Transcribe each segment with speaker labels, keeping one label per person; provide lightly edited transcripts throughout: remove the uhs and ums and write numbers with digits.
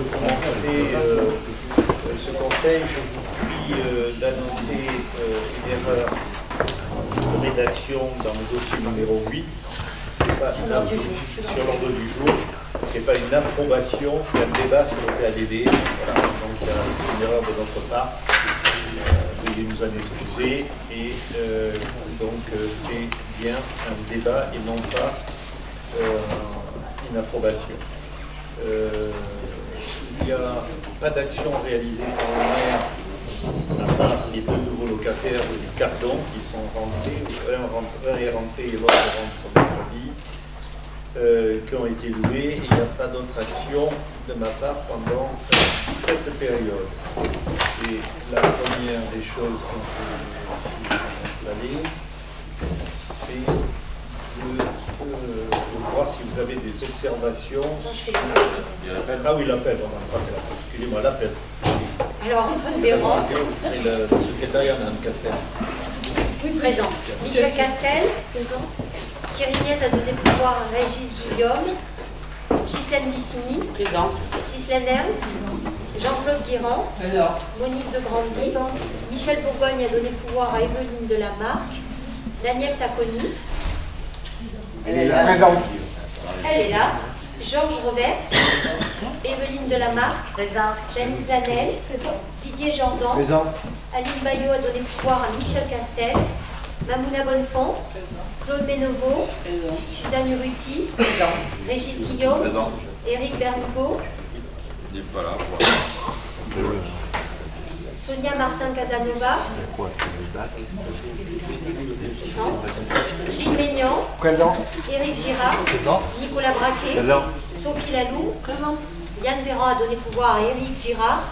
Speaker 1: de commencer ce conseil, je vous prie d'annoncer une erreur de rédaction dans le dossier numéro 8. C'est pas sur l'ordre du jour. Ce n'est pas une approbation, c'est un débat sur le PADD. Voilà, donc il y a une erreur de notre part. Veuillez nous en excuser. Et donc c'est bien un débat et non pas une approbation. Il n'y a pas d'action réalisée par le maire à part les deux nouveaux locataires du Cardon qui sont rentrés, un est rentré et l'autre rentre mercredi, qui ont été loués. Il n'y a pas d'autre action de ma part pendant cette période. Et la première des choses qu'on peut installer, c'est de voir si vous avez des observations. Ah oui, l'appel, on n'a pas fait l'appel. Excusez-moi, l'appel.
Speaker 2: Alors, Véran.
Speaker 1: Et le secrétariat, Mme Castel.
Speaker 2: Oui, présent. Michel Castel, présente. Thierry Niez a donné pouvoir à Régis Guillaume. Ghislaine Lissini, présente. Ghislaine Ernst. Jean-Claude Guérand. Présent. Monique de Grandy. Michel Bourgogne a donné pouvoir à Evelyne de la Marque. Daniel Taconi.
Speaker 3: Elle est là. Présente.
Speaker 2: Elle est là. Georges Robert, Evelyne de la Marque, Janine Planel, Didier Jordan, Aline Bayot a donné pouvoir à Michel Castel, Mamouna Bonnefond, Claude Ménoveau, Suzanne Urruti, Régis Guillaume, Éric Bernigo, Sonia Martin Casanova, Gilles Maignan, Éric Girard, Nicolas Braquet, Sophie Lalou, Yann Véran a donné pouvoir à Éric Girard,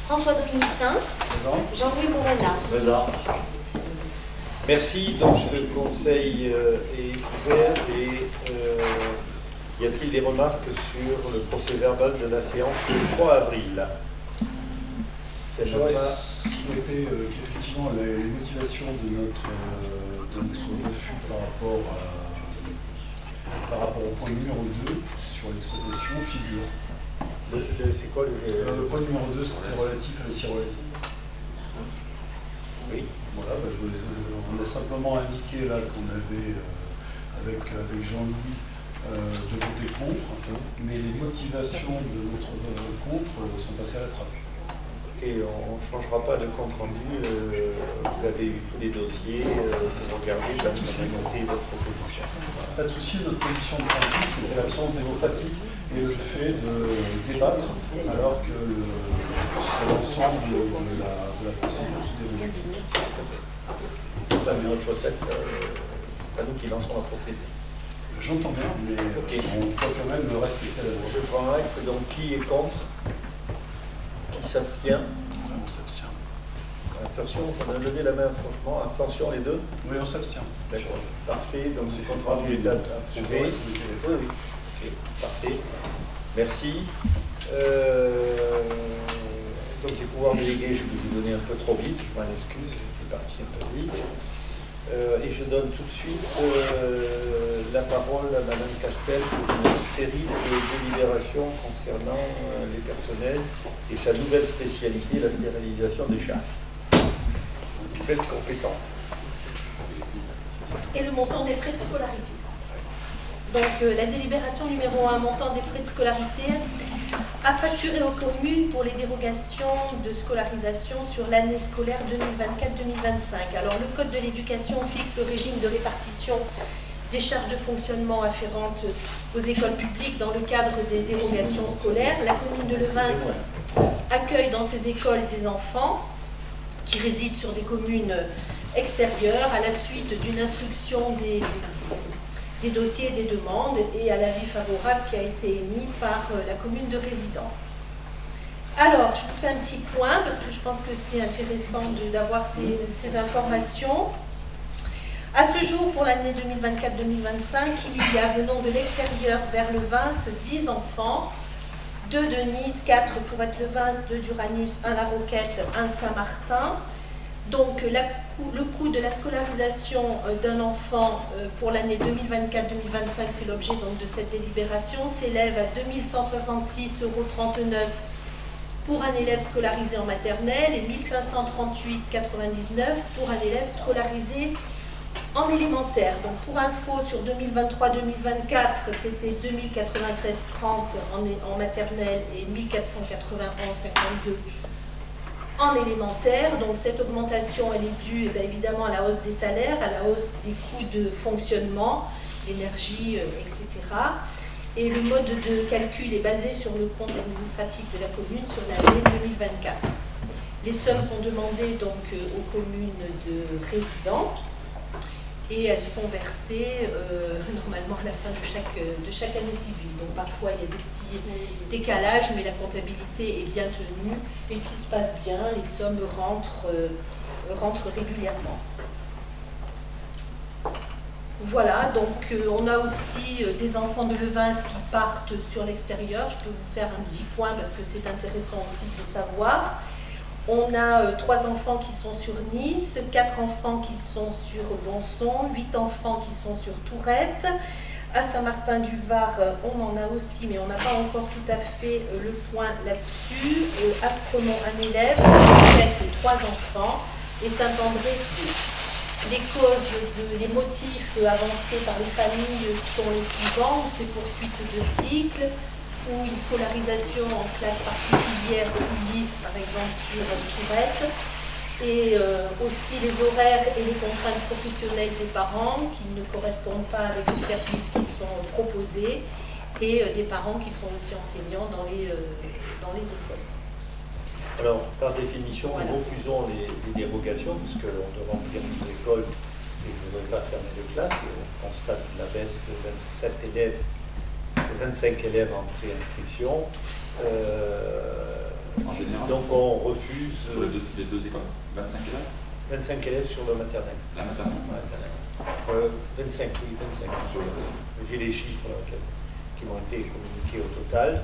Speaker 2: François Dominique-Sins, Jean-Louis Morena.
Speaker 1: Merci. Donc ce conseil est ouvert et y a-t-il des remarques sur le procès verbal de la séance du 3 avril?
Speaker 4: J'aurais souhaité qu'effectivement les motivations de notre refus par rapport au point numéro 2 sur l'exploitation figurent.
Speaker 1: C'est quoi
Speaker 4: le point numéro 2, c'était relatif à la sirolette.
Speaker 1: Oui.
Speaker 4: Voilà, on a simplement indiqué là qu'on avait, avec Jean-Louis, de voter contre, mais les motivations de notre contre sont passées à la trappe.
Speaker 1: Et on ne changera pas de compte rendu. Vous avez eu tous les dossiers, vous regardez, vous avez noté votre proposition.
Speaker 4: Pas de souci, notre position de principe, c'était l'absence démocratique et le fait de débattre alors que l'ensemble de la procédure se déroule.
Speaker 1: Mais notre recette, c'est pas nous qui lançons la procédure.
Speaker 4: J'entends bien, mais on doit quand même respecter la loi.
Speaker 1: Je prends acte, donc qui est contre? Qui s'abstient?
Speaker 4: On s'abstient.
Speaker 1: Abstention, on a levé la main franchement. Abstention, les deux?
Speaker 4: Oui, on s'abstient.
Speaker 1: D'accord. Parfait. Donc ce compte rendu est approuvé. Oui, oui. Ok, parfait. Merci. Donc les pouvoirs délégués, je vous ai donné un peu trop vite, je m'en excuse, je suis parti un peu vite. Et je donne tout de suite la parole à Mme Castel pour une série de délibérations concernant les personnels et sa nouvelle spécialité, la stérilisation des chats. Nouvelle compétence.
Speaker 5: Et le montant des frais de scolarité. Donc la délibération numéro 1, montant des frais de scolarité, à facturer aux communes pour les dérogations de scolarisation sur l'année scolaire 2024-2025. Alors le Code de l'éducation fixe le régime de répartition des charges de fonctionnement afférentes aux écoles publiques dans le cadre des dérogations scolaires. La commune de Levins accueille dans ces écoles des enfants qui résident sur des communes extérieures à la suite d'une instruction des dossiers et des demandes et à l'avis favorable qui a été émis par la commune de résidence. Alors, je vous fais un petit point parce que je pense que c'est intéressant d'avoir ces informations. À ce jour, pour l'année 2024-2025, il y a venant de l'extérieur vers le Vins 10 enfants, 2 de Nice, 4 pour être le Vins, 2 d'Uranus, 1 La Roquette, 1 Saint-Martin. Donc la le coût de la scolarisation d'un enfant pour l'année 2024-2025 fait l'objet donc de cette délibération s'élève à 2166,39 € pour un élève scolarisé en maternelle et 1538,99 € pour un élève scolarisé en élémentaire. Donc pour info, sur 2023-2024, c'était 2096,30 en maternelle et 1491,52 en élémentaire. Donc cette augmentation, elle est due évidemment à la hausse des salaires, à la hausse des coûts de fonctionnement, l'énergie, etc. Et le mode de calcul est basé sur le compte administratif de la commune sur l'année 2024. Les sommes sont demandées donc aux communes de résidence et elles sont versées normalement à la fin de chaque année civile. Donc parfois il y a des petits décalages, mais la comptabilité est bien tenue et tout se passe bien, les sommes rentrent régulièrement. Voilà, donc on a aussi des enfants de Levins qui partent sur l'extérieur. Je peux vous faire un petit point parce que c'est intéressant aussi de savoir. On a 3 enfants qui sont sur Nice, 4 enfants qui sont sur Bonson, 8 enfants qui sont sur Tourette. À Saint-Martin-du-Var, on en a aussi, mais on n'a pas encore tout à fait le point là-dessus. Aspremont, un élève, Tourette, 3 enfants, et Saint-André, 2. Les causes, les motifs avancés par les familles sont les suivants: c'est poursuite de cycle, ou une scolarisation en classe particulière de Ulysse, par exemple, sur Tourette, et aussi les horaires et les contraintes professionnelles des parents qui ne correspondent pas avec les services qui sont proposés, et des parents qui sont aussi enseignants dans les écoles.
Speaker 1: Alors, par définition, voilà, nous refusons les dérogations, puisque l'on doit remplir nos écoles et je ne voudrais pas fermer de classe. On constate la baisse de 25 élèves en préinscription.
Speaker 6: En général.
Speaker 1: Donc on refuse.
Speaker 6: Sur les deux écoles, 25 élèves
Speaker 1: 25 élèves sur le maternel.
Speaker 6: La maternelle
Speaker 1: 25, oui, 25. J'ai les chiffres qui m'ont été communiqués au total.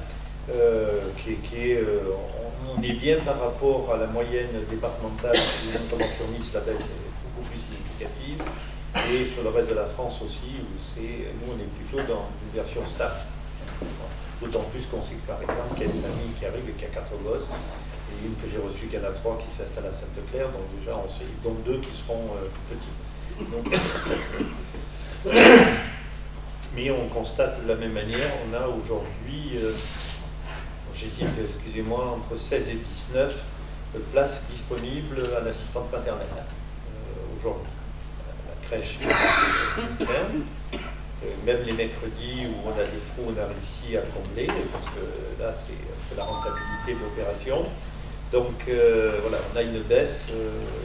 Speaker 1: On est bien par rapport à la moyenne départementale, notamment sur Nice, la baisse est beaucoup plus significative, et sur le reste de la France aussi, où nous on est plutôt dans une version stable. D'autant plus qu'on sait que par exemple qu'il y a une famille qui arrive et qui a 4 gosses, et une que j'ai reçue qui en a 3 qui s'installe à Sainte-Claire, donc déjà on sait, donc 2 qui seront petits. Donc, mais on constate de la même manière, on a aujourd'hui, j'hésite, excusez-moi, entre 16 et 19 places disponibles à l'assistante maternelle aujourd'hui. La crèche est pleine. Même les mercredis où on a des trous, on a réussi à combler, parce que là c'est la rentabilité de l'opération. Donc voilà, on a une baisse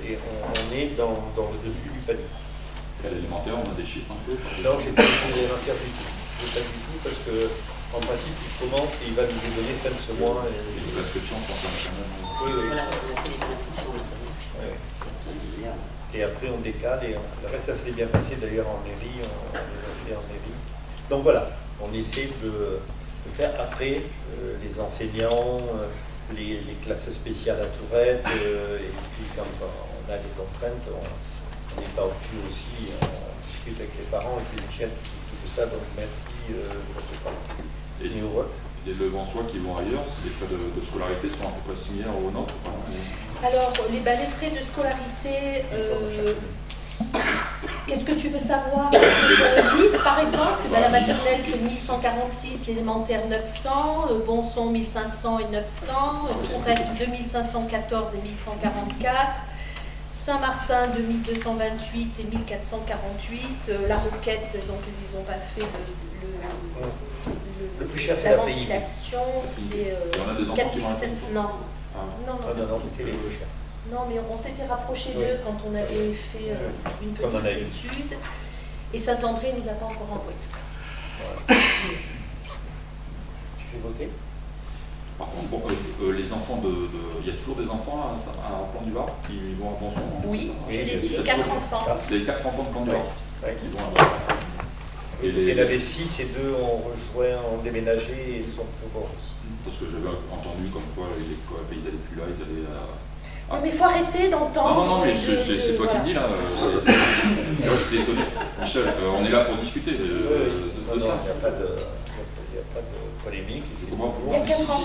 Speaker 1: et on est dans le dessus du panier.
Speaker 6: À l'élémentaire, on a des chiffres un peu?
Speaker 1: Non, je n'ai pas dit l'élémentaire du tout. Pas du tout, parce que en principe, il commence et il va nous les donner fin de ce mois.
Speaker 6: Les prescriptions sont quand même.
Speaker 1: Oui, oui. Et après, on décale et le reste, ça s'est bien passé d'ailleurs en mairie, on l'a fait en mairie. Donc voilà, on essaie de faire après les enseignants, les classes spéciales à Tourette, et puis quand on a des contraintes, on n'est pas au cul aussi, on discute avec les parents et c'est Michel qui dit tout ça, donc merci pour ce travail.
Speaker 6: Et les Levançois qui vont ailleurs, les frais de scolarité sont à peu près similaires aux nôtres?
Speaker 5: Alors, les frais de scolarité, qu'est-ce que tu veux savoir? Nice, par exemple, la maternelle c'est 1146, l'élémentaire 900, Bonson 1500 et 900, Tourette 2514 et 1144, Saint-Martin 2228 et 1448, La Roquette, donc ils n'ont pas fait
Speaker 1: le plus cher, c'est
Speaker 5: la
Speaker 1: la
Speaker 5: ventilation, c'est 4700. Non. Non,
Speaker 1: mais c'est les plus chers.
Speaker 5: Non, mais on s'était rapproché d'eux quand on avait fait une petite étude. Et Saint-André ne nous a pas encore envoyé.
Speaker 1: Voilà. Tu fais voter?
Speaker 6: Par contre, bon, les enfants il y a toujours des enfants à Pont-du-Var qui vont à Bonson?
Speaker 5: Oui, je l'ai dit, 4 enfants.
Speaker 6: C'est les 4 enfants de Pont-du-Var qui vont à
Speaker 1: Et il y en avait 6 et 2 ont rejoint, ont déménagé et sont pour.
Speaker 6: Parce que j'avais entendu comme quoi ils n'allaient plus là, ils allaient à...
Speaker 5: Non, mais il faut arrêter d'entendre.
Speaker 6: Non, mais c'est toi qui me dis là. Moi, j'étais étonné. Michel, on est là pour discuter de ça.
Speaker 1: Il n'y a pas de polémique.
Speaker 5: Il y a 4 enfants.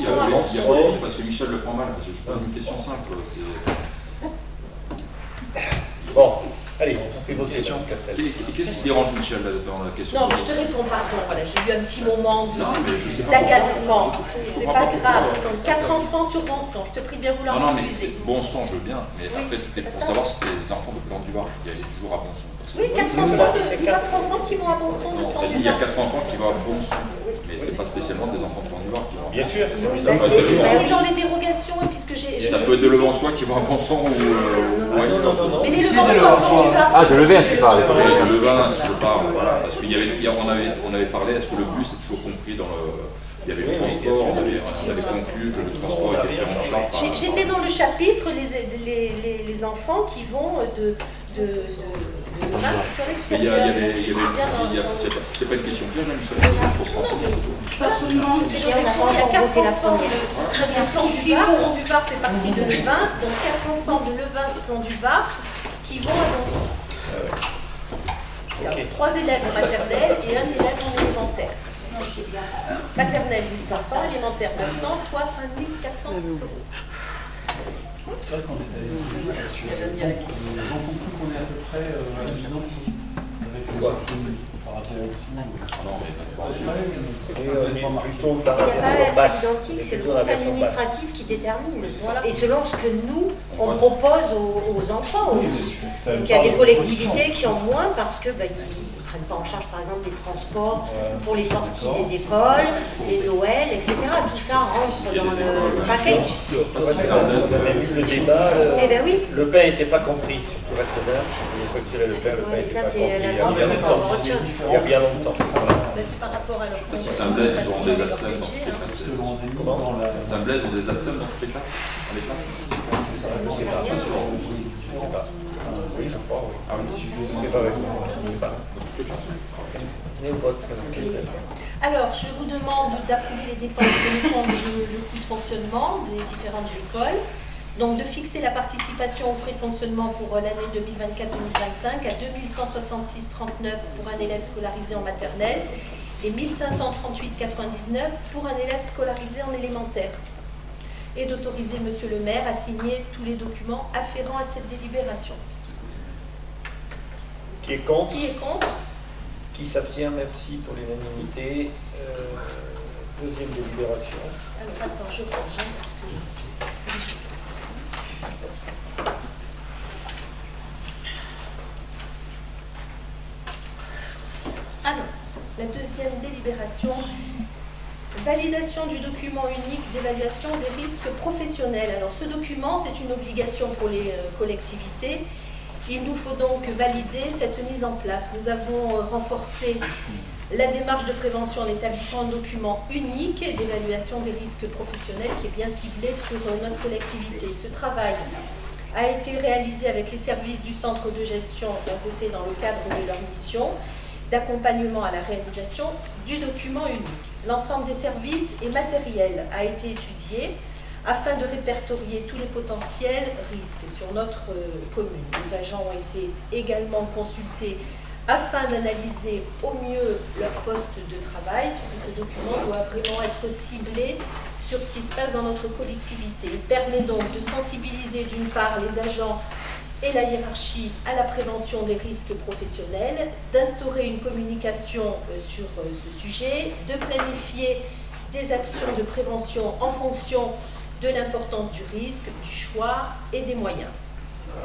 Speaker 6: Il y a polémique parce que Michel le prend mal. Je pose une question simple.
Speaker 1: Bon, allez, on fait votre question, Castel.
Speaker 6: Qu'est-ce qui dérange Michel dans la question?
Speaker 5: Non, mais je te réponds, pardon. Voilà, j'ai eu un petit moment
Speaker 6: d'agacement.
Speaker 5: C'est pas grave. Donc, 4 enfants sur bon sang. Je te prie de bien vouloir m'excuser.
Speaker 6: Bon sang, je veux bien. Mais après, c'était pour savoir si c'était les enfants de Plan du Var qui allaient toujours à bon son.
Speaker 5: Oui, 4 enfants qui vont à bon son de Plan du Var.
Speaker 6: Il y a 4 enfants qui vont à bon son. Mais c'est pas spécialement des enfants de Plan du Var qui vont.
Speaker 1: Bien sûr.
Speaker 5: C'est dans les dérogations, et puisque j'ai.
Speaker 6: Ça peut être de Levançois qui vont à bon son ou.
Speaker 1: Non.
Speaker 5: Mais les Levançois,
Speaker 3: Ah, de Levin, tu parles.
Speaker 6: De Levin, je parle. Parce qu'il y avait, on avait parlé, est-ce que le bus est toujours compris dans le. Il y avait le transport, on avait conclu que le transport était pris en charge.
Speaker 5: J'étais dans le chapitre les enfants qui vont de Reims sur l'extérieur.
Speaker 6: C'était pas une question piège, Michel, c'est pour se renseigner.
Speaker 5: Il y a 4 enfants. Le plan du Var fait partie de Levins, donc 4 enfants de Levins, plan du Var, qui vont à Nancy. Il y a 3 élèves en maternelle et 1 élève en élémentaire. Maternelle 1500, élémentaire 900, soit 5400 €.
Speaker 4: C'est vrai qu'on est allé j'en conclus qu'on est à peu près identique avec les autres communes par rapport au
Speaker 1: Il n'y a pas
Speaker 2: à être identique, c'est le groupe administratif qui détermine. Et selon ce que nous, on propose aux enfants aussi. Donc il y a des collectivités qui ont moins parce que ils ne prennent pas en charge par exemple des transports pour les sorties des écoles, les Noël, etc. Tout ça rentre dans le package.
Speaker 1: On a même eu le débat.
Speaker 2: Eh bien oui.
Speaker 1: Le pain n'était pas compris sur tout le reste de il faut tirer le pain, le pain n'était pas compris. Il y a bien longtemps.
Speaker 5: C'est par rapport à leur
Speaker 6: Ça me blaise, ils auront des absents dans toutes les classes. Ça me blaise, ils ont des absents dans toutes les classes.
Speaker 1: Je ne sais pas. Oui, je crois, oui. Ah oui, c'est pas vrai. Je ne sais pas.
Speaker 5: Alors, je vous demande d'approuver les dépenses de le coût de fonctionnement des différentes écoles. Donc, de fixer la participation aux frais de fonctionnement pour l'année 2024-2025 à 2166,39 pour un élève scolarisé en maternelle et 1538,99 pour un élève scolarisé en élémentaire. Et d'autoriser Monsieur le maire à signer tous les documents afférents à cette délibération.
Speaker 1: Qui est contre?
Speaker 5: Qui est contre?
Speaker 1: Qui s'abstient? Merci pour l'unanimité. Deuxième délibération.
Speaker 5: Alors, attends, je range. Alors, la deuxième délibération, validation du document unique d'évaluation des risques professionnels. Alors, ce document, c'est une obligation pour les collectivités. Il nous faut donc valider cette mise en place. Nous avons renforcé la démarche de prévention en établissant un document unique d'évaluation des risques professionnels qui est bien ciblé sur notre collectivité. Ce travail a été réalisé avec les services du centre de gestion d'un côté dans le cadre de leur mission d'accompagnement à la réalisation du document unique. L'ensemble des services et matériels a été étudié afin de répertorier tous les potentiels risques sur notre commune. Les agents ont été également consultés afin d'analyser au mieux leur poste de travail. Ce document doit vraiment être ciblé sur ce qui se passe dans notre collectivité. Il permet donc de sensibiliser d'une part les agents et la hiérarchie à la prévention des risques professionnels, d'instaurer une communication sur ce sujet, de planifier des actions de prévention en fonction de l'importance du risque, du choix et des moyens,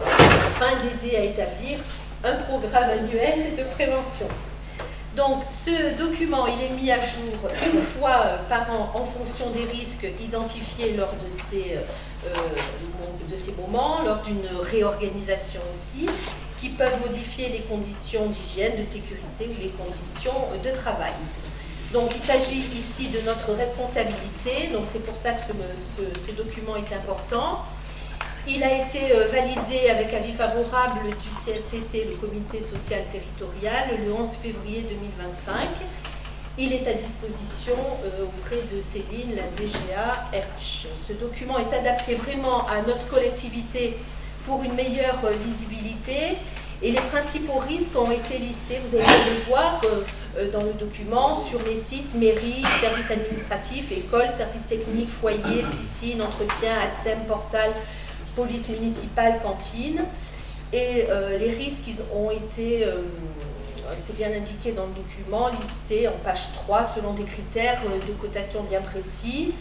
Speaker 5: afin d'aider à établir un programme annuel de prévention. Donc, ce document, il est mis à jour une fois par an en fonction des risques identifiés lors de ces moments, lors d'une réorganisation aussi, qui peuvent modifier les conditions d'hygiène, de sécurité ou les conditions de travail. Donc, il s'agit ici de notre responsabilité, donc c'est pour ça que ce document est important. Il a été validé avec avis favorable du CSCT, le Comité social territorial, le 11 février 2025. Il est à disposition auprès de Céline, la DGA RH. Ce document est adapté vraiment à notre collectivité pour une meilleure lisibilité et les principaux risques ont été listés, vous allez le voir dans le document, sur les sites mairie, services administratifs, écoles, services techniques, foyers, piscines, entretien, ADSEM, portal, police municipale, cantine. Et les risques ils ont été, c'est bien indiqué dans le document, listés en page 3 selon des critères de cotation bien précis.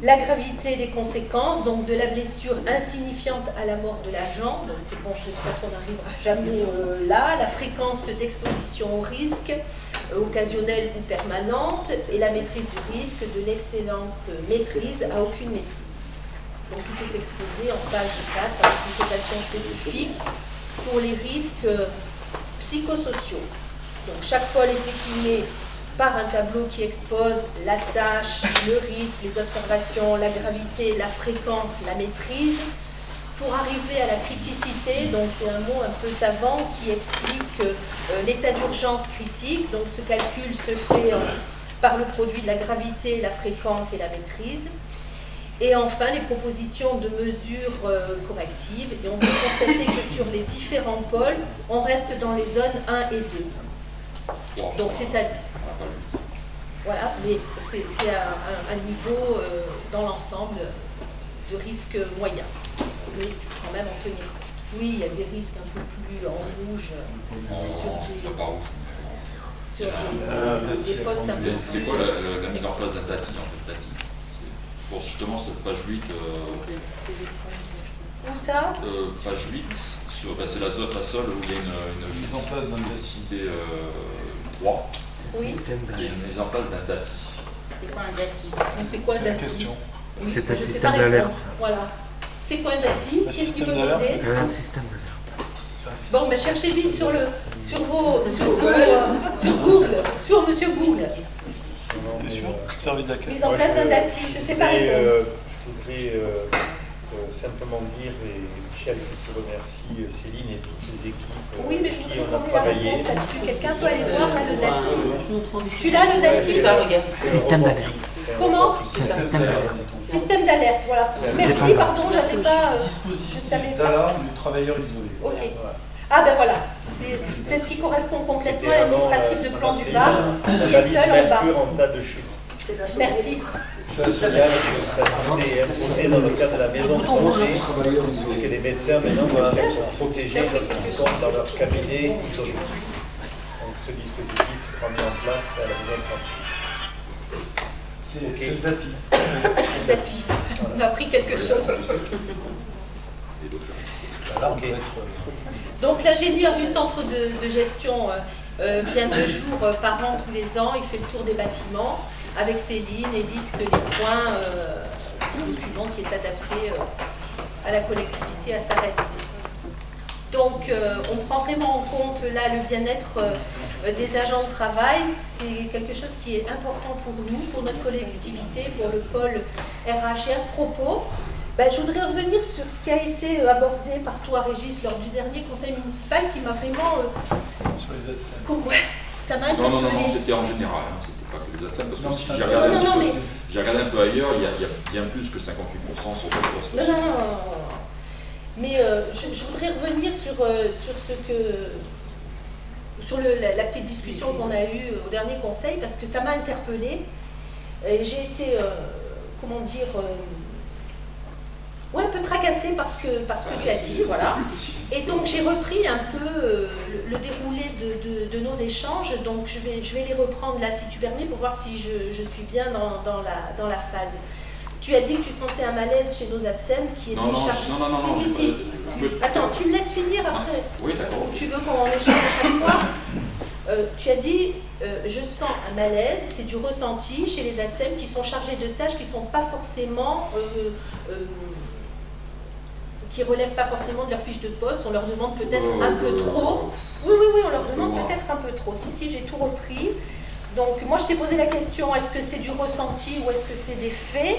Speaker 5: La gravité des conséquences, donc de la blessure insignifiante à la mort de l'agent, donc bon, j'espère qu'on n'arrivera jamais là, la fréquence d'exposition au risque, occasionnelle ou permanente, et la maîtrise du risque, de l'excellente maîtrise à aucune maîtrise. Donc tout est exposé en page 4, avec une cotation spécifique pour les risques psychosociaux. Donc chaque pôle est décliné par un tableau qui expose la tâche, le risque, les observations, la gravité, la fréquence, la maîtrise, pour arriver à la criticité. Donc c'est un mot un peu savant qui explique l'état d'urgence critique. Donc ce calcul se fait par le produit de la gravité, la fréquence et la maîtrise. Et enfin, les propositions de mesures correctives. Et on peut constater que sur les différents pôles, on reste dans les zones 1 et 2. Donc c'est-à-dire... Voilà, mais c'est un niveau dans l'ensemble de risque moyen. Mais quand même en tenir compte. Oui, il y a des risques un peu plus en rouge sur des postes un peu plus...
Speaker 6: C'est quoi la mise en place d'un DATI en fait, DATI? Pour justement cette page 8.
Speaker 5: Où ça
Speaker 6: Page 8, c'est la seule où il y a une
Speaker 4: mise en place d'un DATI.
Speaker 6: 3.
Speaker 5: Oui.
Speaker 6: Il y a une mise en place d'un DATI.
Speaker 2: C'est quoi un DATI?
Speaker 5: C'est quoi un
Speaker 4: C'est la
Speaker 5: DATI?
Speaker 4: question.
Speaker 5: Oui,
Speaker 3: C'est un
Speaker 5: je sais
Speaker 3: système
Speaker 5: pas
Speaker 3: d'alerte.
Speaker 5: répondre. Voilà. C'est quoi un DATI?
Speaker 4: Un
Speaker 5: Qu'est-ce qui
Speaker 4: système
Speaker 5: peut
Speaker 4: d'alerte.
Speaker 5: m'aider?
Speaker 3: Un système d'alerte.
Speaker 5: Bon, mais cherchez vite sur Google, sur Monsieur Google.
Speaker 4: T'es sûr? Service d'accueil.
Speaker 5: Mise en place d'un DATI, je ne sais pas répondre.
Speaker 1: Je voudrais simplement dire, et Michel, je te remercie, Céline et toutes les équipes
Speaker 5: Oui, mais je
Speaker 1: qui
Speaker 5: voudrais
Speaker 1: ont
Speaker 5: qu'on ait la
Speaker 1: travaillé.
Speaker 5: réponse là-dessus. Quelqu'un peut aller voir là, le DATI. Tu l'as le DATI?
Speaker 2: Ça, regarde.
Speaker 3: Système d'alerte.
Speaker 5: Comment?
Speaker 3: C'est un système d'alerte.
Speaker 5: Système d'alerte, voilà. Merci, pardon, j'avais pas... je
Speaker 4: Dispositif
Speaker 5: savais pas.
Speaker 4: d'alarme du travailleur isolé.
Speaker 5: Ok. Ah ben voilà, c'est ce qui correspond complètement à l'administratif de Plan du Var, qui est seul en bas.
Speaker 1: Mercure en tas de chute.
Speaker 5: Merci.
Speaker 1: Je signale que ça est imposé dans le cadre de la maison de santé, puisque les médecins maintenant doivent être protégés lorsqu'ils sont dans leur cabinet isolé. Donc ce dispositif sera mis en place à la maison de santé.
Speaker 4: C'est le DATI.
Speaker 5: Dati. On a appris quelque chose.
Speaker 4: L'alarme
Speaker 1: Ok.
Speaker 4: doit être...
Speaker 5: Donc l'ingénieur du centre de gestion vient 2 jours par an tous les ans, il fait le tour des bâtiments avec Céline et liste les points du document qui est adapté à la collectivité, à sa réalité. Donc on prend vraiment en compte là le bien-être des agents de travail, c'est quelque chose qui est important pour nous, pour notre collectivité, pour le pôle RH. Et à ce propos, je voudrais revenir sur ce qui a été abordé par toi, Régis, lors du dernier conseil municipal, qui m'a vraiment...
Speaker 4: Sur les ADSEM.
Speaker 5: Ça m'a
Speaker 6: Non,
Speaker 5: interpellée.
Speaker 6: c'était en général, hein, c'était pas que les ADSEM, parce
Speaker 4: Non,
Speaker 6: que si
Speaker 4: ça-
Speaker 6: j'ai regardé,
Speaker 5: Non,
Speaker 6: j'ai regardé un peu ailleurs, il y a bien plus que 58% sur le poste.
Speaker 5: Non. Mais je voudrais revenir sur la petite discussion qu'on a eue au dernier conseil, parce que ça m'a interpellée. J'ai été, un peu tracassée par ce que tu as dit, voilà. Et donc j'ai repris un peu le déroulé de nos échanges, donc je vais les reprendre là si tu permets pour voir si je suis bien dans la phase. Tu as dit que tu sentais un malaise chez nos ADSEM qui était chargé.
Speaker 6: Non.
Speaker 5: Si. Attends, tu me laisses finir après.
Speaker 6: Oui, d'accord.
Speaker 5: Ou tu veux qu'on échange à chaque fois? Tu as dit, je sens un malaise, c'est du ressenti chez les ADSEM qui sont chargés de tâches qui ne sont pas forcément... qui ne relèvent pas forcément de leur fiche de poste, on leur demande peut-être un peu trop. Oui, on leur demande peut-être un peu trop. Si, j'ai tout repris. Donc moi je t'ai posé la question, est-ce que c'est du ressenti ou est-ce que c'est des faits?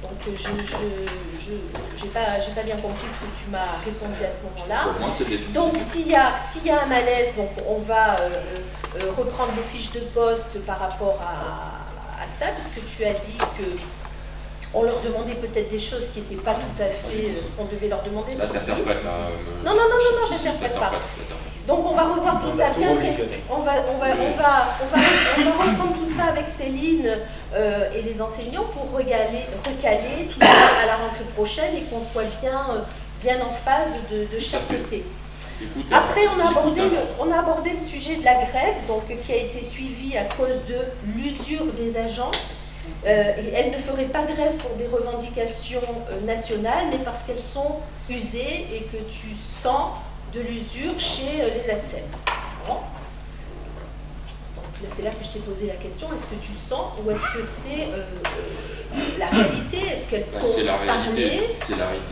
Speaker 5: Donc j'ai pas bien compris ce que tu m'as répondu à ce moment-là.
Speaker 6: Pour moi, c'est définitif.
Speaker 5: Donc s'il y a un malaise, donc on va reprendre les fiches de poste par rapport à ça, puisque tu as dit que on leur demandait peut-être des choses qui n'étaient pas tout à fait ce qu'on devait leur demander.
Speaker 6: Là, t'interprètes, là.
Speaker 5: Non, j'interprète pas. Donc on va revoir tout ça bien. On va reprendre tout ça avec Céline et les enseignants pour recaler tout ça à la rentrée prochaine et qu'on soit bien en phase de chaque côté. Après, on a abordé le sujet de la grève, donc, qui a été suivie à cause de l'usure des agents. Elles ne feraient pas grève pour des revendications nationales, mais parce qu'elles sont usées et que tu sens de l'usure chez les ATSEM. Bon. Donc c'est là que je t'ai posé la question, est-ce que tu sens ou est-ce que c'est la réalité? Est-ce qu'elles
Speaker 6: c'est la réalité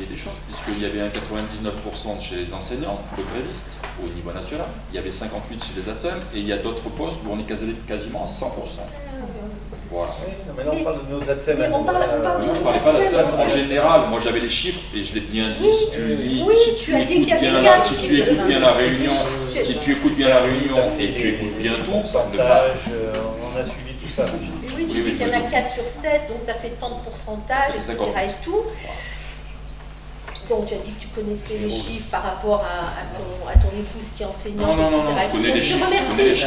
Speaker 6: des choses, puisqu'il y avait un 99% chez les enseignants, de grévistes, au niveau national. Il y avait 58 chez les ATSEM, et il y a d'autres postes où on est quasiment à 100%. Voilà.
Speaker 1: Oui, non, mais là on parle de nos ATSEM.
Speaker 5: On parle
Speaker 6: moi je ne parlais pas d'ATSEM. En général, moi j'avais les chiffres et je l'ai bien dit. Si tu écoutes bien la réunion, et tu écoutes bien tout,
Speaker 1: on a suivi tout ça.
Speaker 5: Oui, tu dis qu'il y en a 4 sur 7, donc ça fait tant de pourcentage, etc. et tout. Donc tu as dit que tu connaissais les chiffres par rapport à ton épouse qui est enseignante, etc.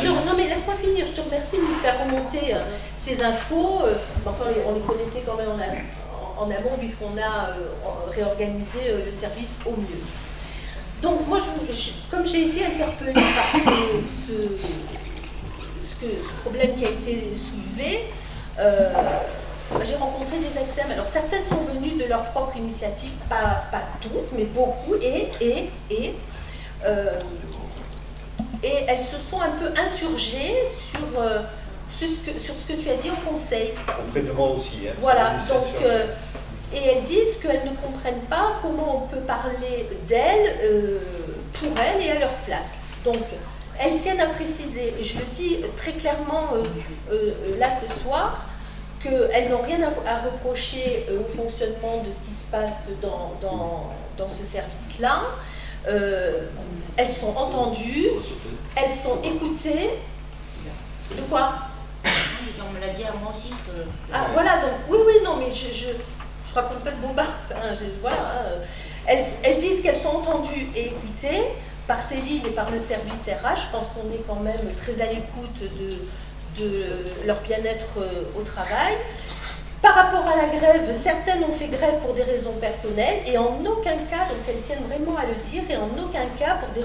Speaker 5: Non mais laisse-moi finir, je te remercie de nous faire remonter ces infos. Enfin, on les connaissait quand même en amont puisqu'on a réorganisé le service au mieux. Donc moi, comme j'ai été interpellée par ce problème qui a été soulevé, j'ai rencontré des ATSEM. Alors certaines sont venues de leur propre initiative, pas toutes, mais beaucoup, et elles se sont un peu insurgées sur ce que tu as dit au conseil.
Speaker 1: Auprès de moi aussi. Hein,
Speaker 5: voilà, donc, et elles disent qu'elles ne comprennent pas comment on peut parler d'elles pour elles et à leur place. Donc, elles tiennent à préciser, et je le dis très clairement là ce soir, qu'elles n'ont rien à reprocher au fonctionnement de ce qui se passe dans ce service-là. Elles sont entendues, elles sont écoutées. De quoi?
Speaker 7: On me l'a dit à moi aussi.
Speaker 5: Ah voilà, donc oui, non, mais je raconte pas de bombard. Enfin, voilà, elles disent qu'elles sont entendues et écoutées par Céline et par le service RH. Je pense qu'on est quand même très à l'écoute de leur bien-être au travail. Par rapport à la grève, certaines ont fait grève pour des raisons personnelles et en aucun cas, donc elles tiennent vraiment à le dire, et en aucun cas pour des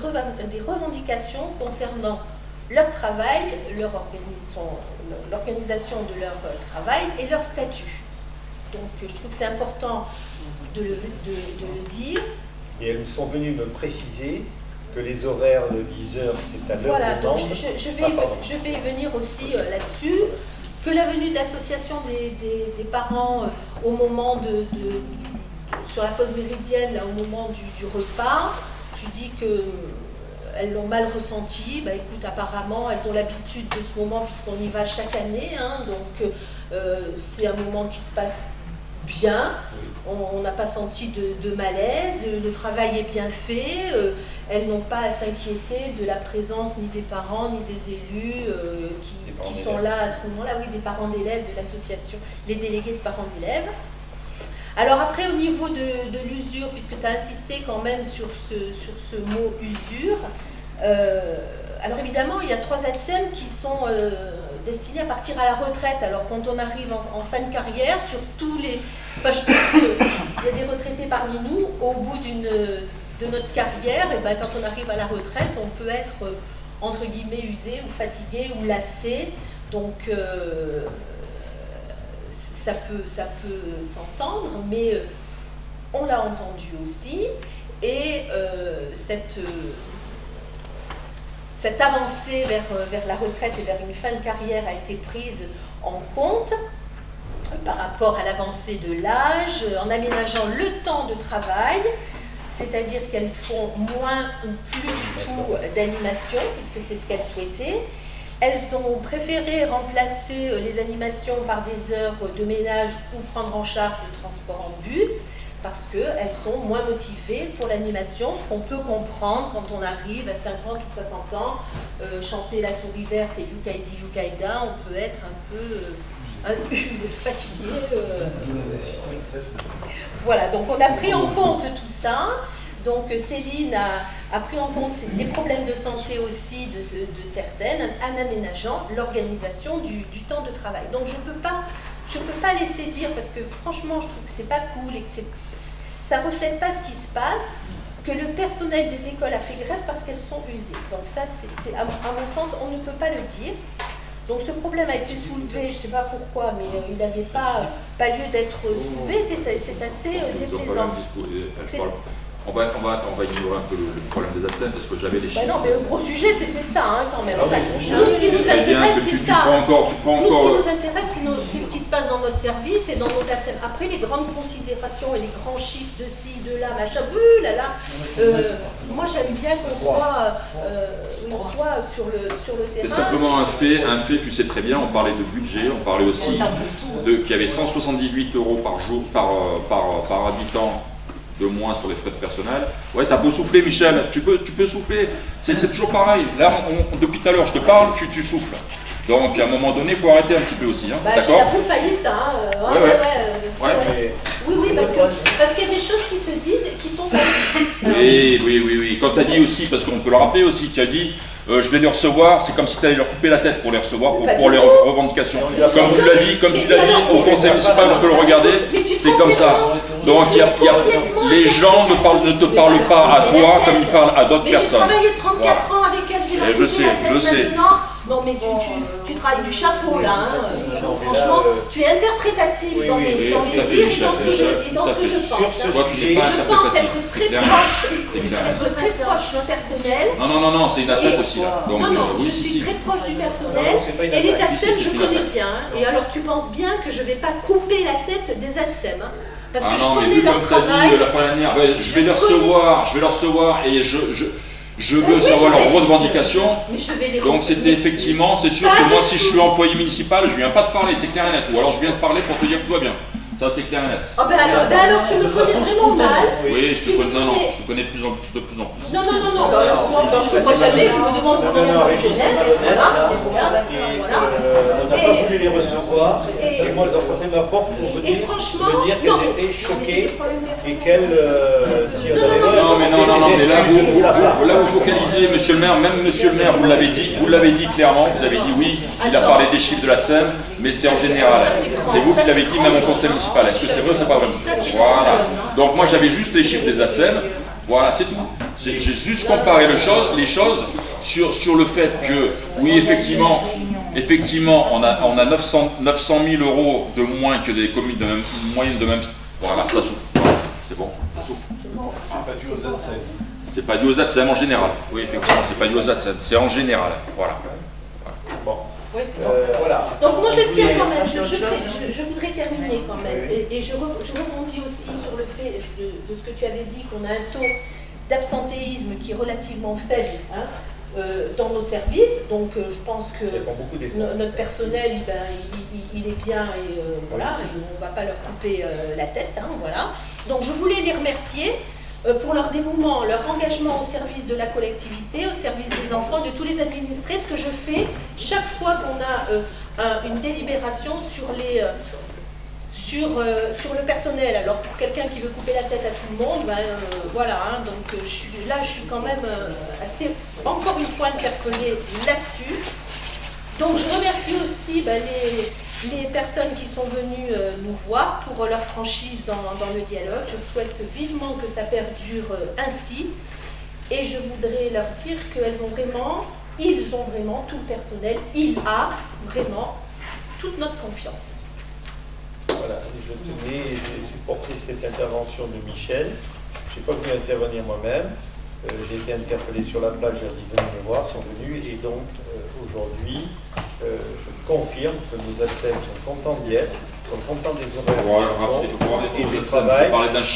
Speaker 5: revendications concernant leur travail, l'organisation de leur travail et leur statut. Donc je trouve que c'est important de le dire.
Speaker 1: Et elles sont venues me préciser que les horaires de 10 heures, c'est à l'heure
Speaker 5: voilà,
Speaker 1: de
Speaker 5: donc
Speaker 1: demande.
Speaker 5: je vais y venir aussi là-dessus, que la venue d'association des parents au moment sur la pause méridienne, là, au moment du repas, tu dis qu'elles l'ont mal ressenti. Bah, écoute, apparemment, elles ont l'habitude de ce moment puisqu'on y va chaque année, hein, donc c'est un moment qui se passe bien, on n'a pas senti de malaise, le travail est bien fait, elles n'ont pas à s'inquiéter de la présence ni des parents ni des élus qui sont là à ce moment-là, oui, des parents d'élèves de l'association, les délégués de parents d'élèves. Alors après, au niveau de l'usure, puisque tu as insisté quand même sur ce mot usure, alors évidemment, il y a 3 ATSEM qui sont destinés à partir à la retraite. Alors quand on arrive en fin de carrière, sur tous les... Enfin, je pense qu'il y a des retraités parmi nous, au bout de notre carrière, et ben, quand on arrive à la retraite, on peut être, entre guillemets, usé ou fatigué ou lassé. Donc, ça peut s'entendre, mais on l'a entendu aussi. Et cette avancée vers la retraite et vers une fin de carrière a été prise en compte par rapport à l'avancée de l'âge, en aménageant le temps de travail, c'est-à-dire qu'elles font moins ou plus du tout d'animation, puisque c'est ce qu'elles souhaitaient. elles ont préféré remplacer les animations par des heures de ménage ou prendre en charge le transport en bus parce qu'elles sont moins motivées pour l'animation, ce qu'on peut comprendre quand on arrive à 50 ou 60 ans, chanter La Souris Verte et Yukaidi Yukaida, on peut être un peu fatigué. Voilà, donc on a pris en compte tout ça. Donc Céline a pris en compte les problèmes de santé aussi de certaines en aménageant l'organisation du temps de travail. Donc je peux pas laisser dire, parce que franchement je trouve que c'est pas cool et que ça reflète pas ce qui se passe, que le personnel des écoles a fait grève parce qu'elles sont usées. Donc ça, à mon sens, on ne peut pas le dire. Donc ce problème a été soulevé, je ne sais pas pourquoi, mais il n'avait pas lieu d'être soulevé, c'est assez déplaisant.
Speaker 6: On va ignorer un peu le problème des absents parce que j'avais les chiffres.
Speaker 5: Non, mais le gros sujet c'était ça quand même. Enfin, nous, ce qui nous intéresse, c'est ça.
Speaker 6: Nous, ce
Speaker 5: qui nous intéresse, c'est ce qui se passe dans notre service et dans nos absents. Après, les grandes considérations et les grands chiffres de ci, de là, machin, moi j'aime bien qu'on soit sur le terrain.
Speaker 6: C'est simplement un fait, tu sais très bien, on parlait de budget, on parlait aussi qu'il y avait 178 € par jour, par habitant de moins sur les frais de personnel. Ouais, t'as beau souffler, Michel, tu peux souffler. C'est toujours pareil. Là, depuis tout à l'heure, je te parle, tu souffles. Donc, à un moment donné, il faut arrêter un petit peu aussi. Hein. D'accord ?
Speaker 5: J'ai un peu failli ça. Oui, parce qu'il y a des choses qui se disent et qui sont pas dites.
Speaker 6: Oui. Quand tu as dit aussi, parce qu'on peut le rappeler aussi, tu as dit je vais les recevoir, c'est comme si tu allais leur couper la tête pour les recevoir, pour les revendications. Comme tu l'as dit, au conseil municipal, on peut le regarder, c'est comme ça. Donc les gens ne te parlent pas à toi comme ils parlent à d'autres personnes.
Speaker 5: J'ai travaillé 34 ans avec elle,
Speaker 6: je sais.
Speaker 5: Non mais tu travailles du chapeau là, franchement, tu es interprétatif dans mes dires et dans ce que je pense. Je pense être très proche du personnel.
Speaker 6: Non, c'est une attaque aussi là.
Speaker 5: Non, je suis très proche du personnel et les ATSEM je connais bien. Et alors tu penses bien que je ne vais pas couper la tête des ATSEM. Parce que je connais leur travail.
Speaker 6: Je vais les recevoir et je veux savoir leurs revendications. Donc c'est sûr que moi si je suis employé municipal, je ne viens pas te parler, c'est clair et net. Ou alors je viens te parler pour te dire que tout va bien. Ça c'est clair et net.
Speaker 5: Alors tu me connais vraiment mal.
Speaker 6: Oui, je te connais de plus en plus.
Speaker 5: Non, moi jamais, je me demande comment je me connais.
Speaker 1: On n'a pas voulu les recevoir. Et moi, elles ont forcé ma porte pour me dire qu'elles étaient choquées et qu'elles...
Speaker 6: Non, mais là vous focalisez, monsieur le maire, même monsieur le maire, vous l'avez dit clairement, vous avez dit oui, il a parlé des chiffres de la SEM, mais c'est en général. C'est vous qui l'avez dit même au conseil municipal. Est-ce que c'est vrai ou c'est pas vrai? Voilà. Donc moi j'avais juste les chiffres des ATSEM, voilà, c'est tout. J'ai juste comparé les choses sur le fait que, oui, effectivement on a 900 000 € de moins que des communes de moyenne de même... Voilà, ça souffle. Voilà, c'est bon, ça souffle.
Speaker 4: C'est pas dû aux ATSEM.
Speaker 6: C'est pas dû aux ATSEM en général. Oui, effectivement, c'est pas dû aux ATSEM, c'est en général. Voilà.
Speaker 1: Bon.
Speaker 5: Voilà. Donc moi je tiens quand même, je voudrais terminer quand même, et je rebondis aussi sur le fait de ce que tu avais dit, qu'on a un taux d'absentéisme qui est relativement faible dans nos services, donc je pense que notre personnel il est bien et voilà, et on ne va pas leur couper la tête, voilà. Donc je voulais les remercier pour leur dévouement, leur engagement au service de la collectivité, au service des enfants, de tous les administrés, ce que je fais chaque fois qu'on a une délibération sur le personnel. Alors pour quelqu'un qui veut couper la tête à tout le monde, voilà, donc je suis quand même assez, encore une fois, interpellée là-dessus. Donc je remercie aussi les personnes qui sont venues nous voir pour leur franchise dans le dialogue. Je souhaite vivement que ça perdure ainsi. Et je voudrais leur dire qu'ils ont vraiment, tout le personnel, il a vraiment toute notre confiance.
Speaker 1: Voilà, j'ai supporté cette intervention de Michel. Je n'ai pas voulu intervenir moi-même. J'ai été interpellé sur la plage, j'ai dit venez me voir, ils sont venus. Et donc aujourd'hui, je confirme que nos ATSEM sont contents d'y être, sont contents des horaires et du travail,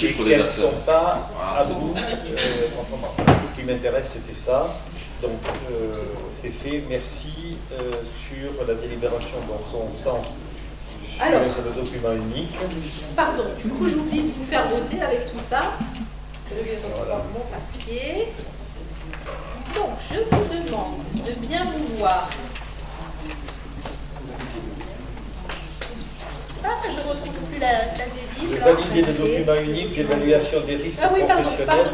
Speaker 1: et qu'elles ne sont pas à bout. Ce qui m'intéresse, c'était ça. Donc c'est fait. Merci. Sur la délibération dans son sens, sur
Speaker 5: Alors,
Speaker 1: le document unique.
Speaker 5: Pardon, du coup j'oublie de vous faire noter avec tout ça. Je vais reprendre mon papier. Donc, je vous demande de bien vouloir. Ah, je ne retrouve plus la devise.
Speaker 1: De valider le document unique d'évaluation des risques professionnels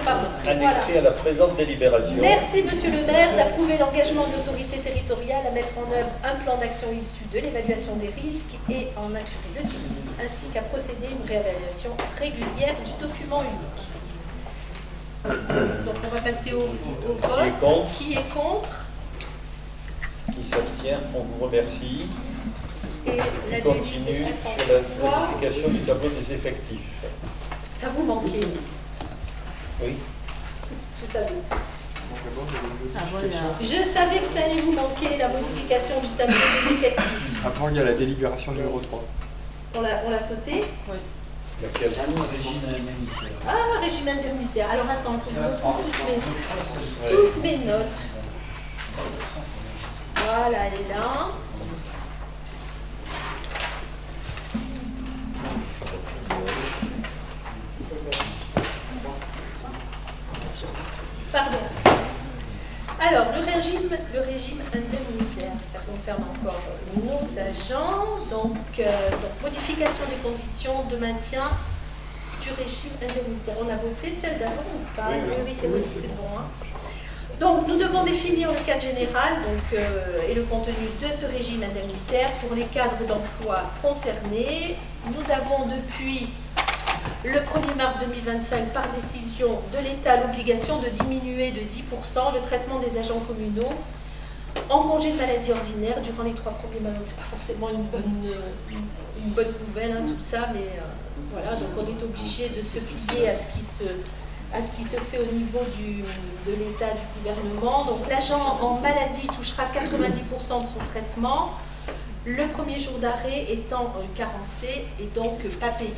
Speaker 1: annexé à la présente délibération.
Speaker 5: Merci, Monsieur le maire, d'approuver l'engagement de l'autorité territoriale à mettre en œuvre un plan d'action issu de l'évaluation des risques et en assurer le suivi, ainsi qu'à procéder à une réévaluation régulière du document unique. Donc, on va passer au vote. Qui est contre?
Speaker 1: Qui s'abstient? On vous remercie.
Speaker 5: Et
Speaker 1: on continue sur la modification du tableau des effectifs.
Speaker 5: Ça vous manquait?
Speaker 1: Oui.
Speaker 5: Je savais. Je savais que ça allait vous manquer, la modification du tableau des effectifs.
Speaker 8: Avant, il y a la délibération numéro 3.
Speaker 5: On l'a sauté?
Speaker 7: Oui.
Speaker 1: Laquelle?
Speaker 4: Régime indemnitaire.
Speaker 5: Ah, régime indemnitaire. Alors attends, il faut que je retrouve toutes mes notes. Voilà, elle est là. Pardon. Alors, le régime indemnitaire, ça concerne encore nos agents. Donc, modification des conditions de maintien du régime indemnitaire. On a voté celle d'avant ou pas? Oui, c'est bon. Hein. Donc, nous devons définir le cadre général et le contenu de ce régime indemnitaire pour les cadres d'emploi concernés. Nous avons depuis le 1er mars 2025, par décision de l'État, l'obligation de diminuer de 10% le traitement des agents communaux en congé de maladie ordinaire durant les 3 premiers mois. Ce n'est pas forcément une bonne nouvelle, hein, tout ça, mais voilà, donc on est obligé de se plier à ce qui se fait au niveau de l'État, du gouvernement. Donc l'agent en maladie touchera 90% de son traitement, le premier jour d'arrêt étant carencé et donc pas payé.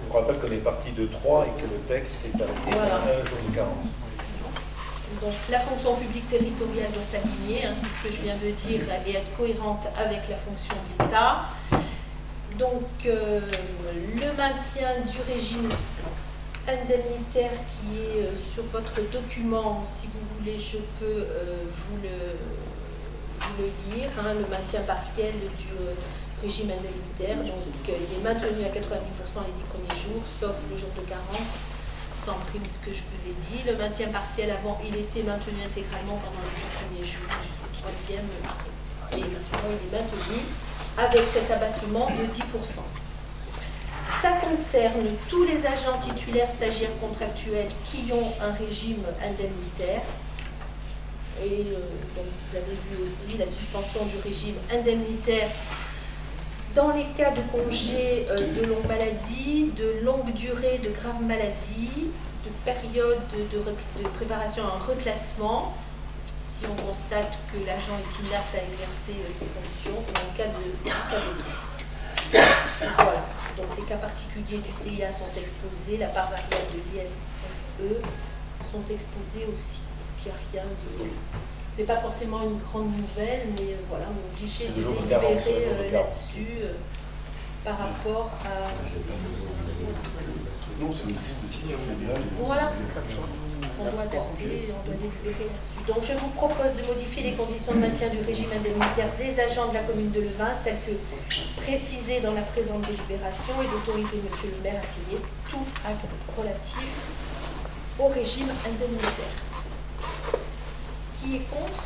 Speaker 1: Je vous rappelle qu'on est parti de 3 et que le texte est arrêté à un jour de carence.
Speaker 5: Donc la fonction publique territoriale doit s'aligner, hein, c'est ce que je viens de dire, et être cohérente avec la fonction de l'État. Donc le maintien du régime indemnitaire qui est sur votre document, si vous voulez, je peux vous le lire, hein, le maintien partiel du régime indemnitaire, donc il est maintenu à 90% les 10 premiers jours, sauf le jour de carence, sans prime, ce que je vous ai dit. Le maintien partiel avant, il était maintenu intégralement pendant les 10 premiers jours jusqu'au 3e, et maintenant il est maintenu avec cet abattement de 10%. Ça concerne tous les agents titulaires, stagiaires, contractuels qui ont un régime indemnitaire. Et donc vous avez vu aussi la suspension du régime indemnitaire dans les cas de congés de longue maladie, de longue durée, de grave maladie, de période de préparation à un reclassement, si on constate que l'agent est inapte à exercer ses fonctions, ou en cas de voilà. Donc les cas particuliers du CIA sont exposés, la part variable de l'ISFE sont exposés aussi. Il n'y a rien de... C'est pas forcément une grande nouvelle, mais voilà, on est obligé de délibérer là-dessus par rapport à...
Speaker 4: Non, c'est une disposition fédérale.
Speaker 5: Voilà, on doit adapter, on doit délibérer là-dessus. Donc je vous propose de modifier les conditions de maintien du régime indemnitaire des agents de la commune de Levins, telles que précisées dans la présente délibération, et d'autoriser Monsieur le maire à signer tout acte relatif au régime indemnitaire. Qui est contre?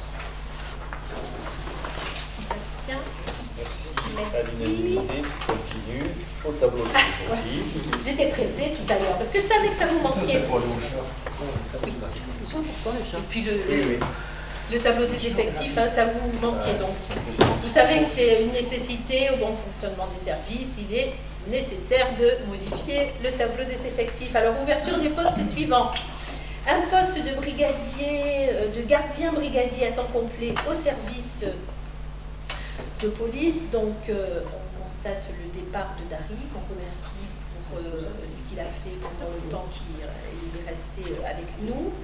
Speaker 5: Qui s'abstient?
Speaker 1: À l'unanimité, continue au tableau des effectifs.
Speaker 5: J'étais pressée tout à l'heure parce que je savais que ça vous
Speaker 4: Ça,
Speaker 5: manquait.
Speaker 4: c'est pour aller au chat.
Speaker 5: Et puis le tableau des effectifs, hein, ça vous manquait. Donc vous savez que c'est une nécessité au bon fonctionnement des services. Il est nécessaire de modifier le tableau des effectifs. Alors, ouverture des postes suivants. Un poste de brigadier, de gardien brigadier à temps complet au service de police. Donc, on constate le départ de Dari, qu'on remercie pour ce qu'il a fait pendant le temps qu'il est resté avec nous.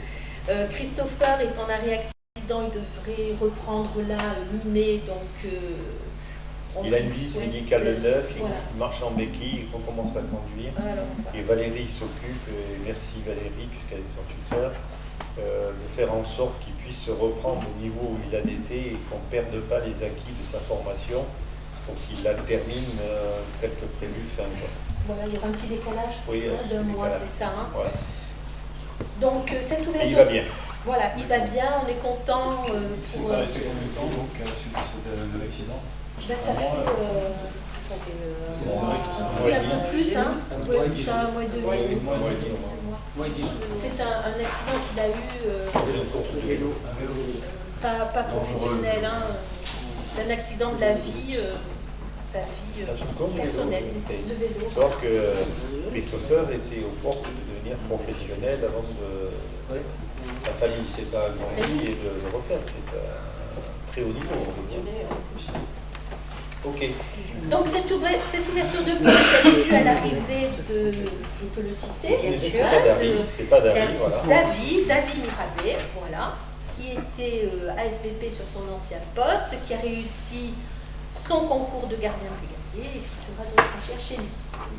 Speaker 5: Christopher est en arrêt accident l'accident, il devrait reprendre là mi-mai, donc
Speaker 1: il a une visite médicale le 9,
Speaker 5: voilà.
Speaker 1: il marche en béquille, il recommence à conduire.
Speaker 5: Alors,
Speaker 1: et Valérie s'occupe, et merci Valérie, puisqu'elle est son tuteur, de faire en sorte qu'il puisse se reprendre au niveau où il a été et qu'on ne perde pas les acquis de sa formation pour qu'il la termine tel que prévu fin juin.
Speaker 5: Voilà, il y aura un petit décalage
Speaker 1: d'un
Speaker 5: mois, c'est ça. Hein.
Speaker 1: Voilà.
Speaker 5: Donc cette ouverture...
Speaker 1: Et il va bien.
Speaker 5: Voilà, il va bien, on est content.
Speaker 4: C'est arrêté combien de temps donc, suite de l'accident?
Speaker 5: Ça fait un peu plus, hein. Oui, c'est ça, un mois et demi. C'est un accident qu'il a eu, pas professionnel, hein, un accident de la vie, sa vie personnelle, de vélo.
Speaker 1: Alors que Christopher était aux portes de devenir professionnel avant de... Sa famille s'est pas agrandie et de le refaire, c'est un très haut niveau. Ok.
Speaker 5: Donc cette ouverture de poste, elle est due à l'arrivée de, je peux le citer, bien sûr,
Speaker 1: c'est pas David, voilà.
Speaker 5: David Mirabet, voilà, qui était ASVP sur son ancien poste, qui a réussi son concours de gardien brigadier et qui sera donc stagiaire chez lui.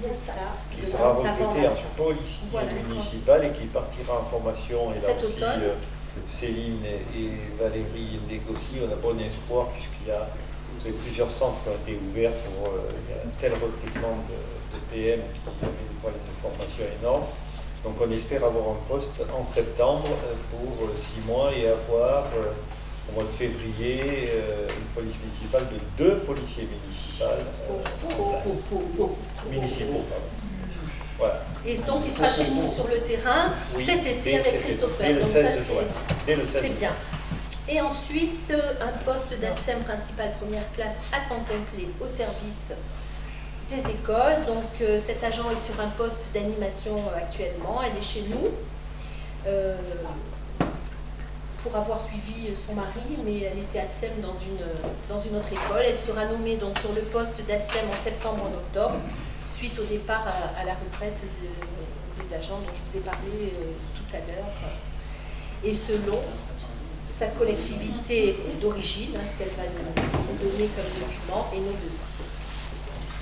Speaker 5: C'est ça.
Speaker 1: Qui sera recruté en policier municipal et qui partira en formation. Et là
Speaker 5: cet
Speaker 1: aussi,
Speaker 5: automne.
Speaker 1: Céline et Valérie négocient. On a bon espoir puisqu'il y a plusieurs centres qui ont été ouverts pour il y a un tel recrutement de PM qui avait une problème de formation énorme. Donc on espère avoir un poste en septembre pour 6 mois et avoir au mois de février une police municipale de 2 policiers municipaux. Voilà.
Speaker 5: Et donc il sera chez nous sur le terrain cet été avec Christopher.
Speaker 1: Dès le 16 juin.
Speaker 5: C'est bien. Et ensuite, un poste d'ADSEM principal première classe à temps complet au service des écoles. Donc cet agent est sur un poste d'animation actuellement, elle est chez nous pour avoir suivi son mari, mais elle était ADSEM dans une autre école. Elle sera nommée donc sur le poste d'ADSEM en septembre, en octobre, suite au départ à la retraite des agents dont je vous ai parlé tout à l'heure. Et selon sa collectivité d'origine, hein, ce qu'elle va nous donner comme document et nos besoins.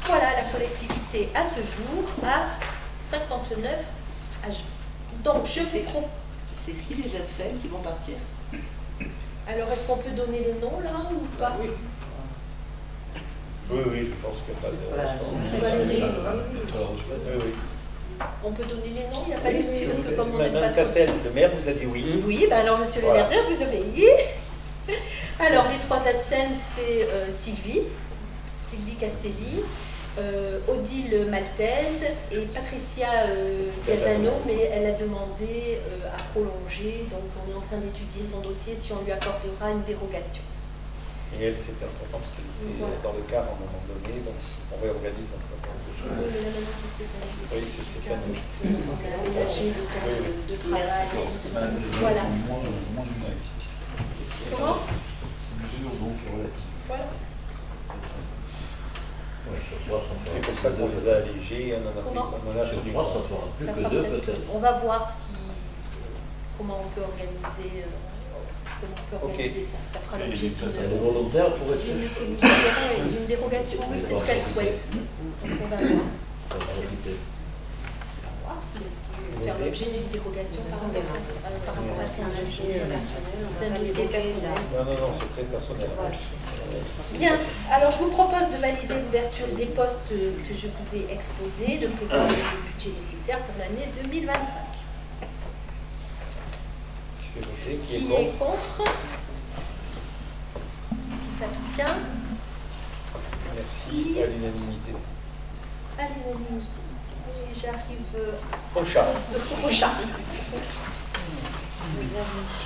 Speaker 5: Voilà la collectivité à ce jour à 59 agents. Donc je fais trop.
Speaker 9: C'est qui les ADSEM qui vont partir?
Speaker 5: Alors est-ce qu'on peut donner les noms là ou pas?
Speaker 1: Oui, je pense qu'il n'y a pas de...
Speaker 5: Valérie,
Speaker 1: oui.
Speaker 5: On peut donner les noms, il n'y a pas de souci parce que comme on n'aime pas...
Speaker 1: Madame Castel, le maire vous a dit oui.
Speaker 5: Oui, ben alors monsieur le maire, vous obéissez. Alors les 3 ADSEM, c'est Sylvie Castelli, Odile Maltese et Patricia Gazzano, mais elle a demandé à prolonger, donc on est en train d'étudier son dossier si on lui accordera une dérogation.
Speaker 1: Et elle, c'était important parce qu'elle était dans le cadre à un moment donné, donc on réorganise un certain nombre de choses. Oui, c'est Stéphane.
Speaker 5: On a aménagé le temps de travail. Voilà. Comment?
Speaker 4: Mesure donc relative.
Speaker 5: Voilà.
Speaker 1: C'est pour ça qu'on les a allégés, on en a absolument.
Speaker 5: On va voir comment on peut organiser. Ça. Ça fera l'objet d'une dérogation, oui, c'est ce qu'elle souhaite. Donc on va voir. Faire l'objet d'une dérogation par rapport à ça. C'est un dossier personnel.
Speaker 1: Non, c'est très personnel.
Speaker 5: Bien, alors je vous propose de valider l'ouverture des postes que je vous ai exposés, de prévoir le budget nécessaire pour l'année 2025. Qui est contre? Qui s'abstient?
Speaker 1: Merci. À l'unanimité.
Speaker 5: À l'unanimité. Et j'arrive
Speaker 1: au chat.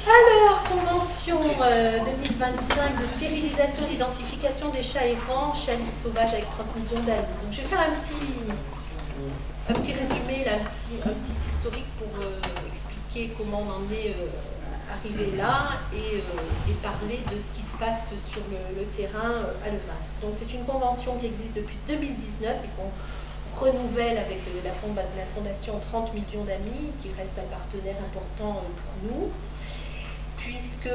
Speaker 5: Alors, convention 2025 de stérilisation et d'identification des chats errants, chats sauvages avec 30 millions d'années. Donc, je vais faire un petit résumé, là, un petit historique pour expliquer comment on en est arrivé là et parler de ce qui se passe sur le terrain à Levas. Donc, c'est une convention qui existe depuis 2019 et qu'on renouvelle avec la fondation 30 millions d'amis, qui reste un partenaire important pour nous. puisque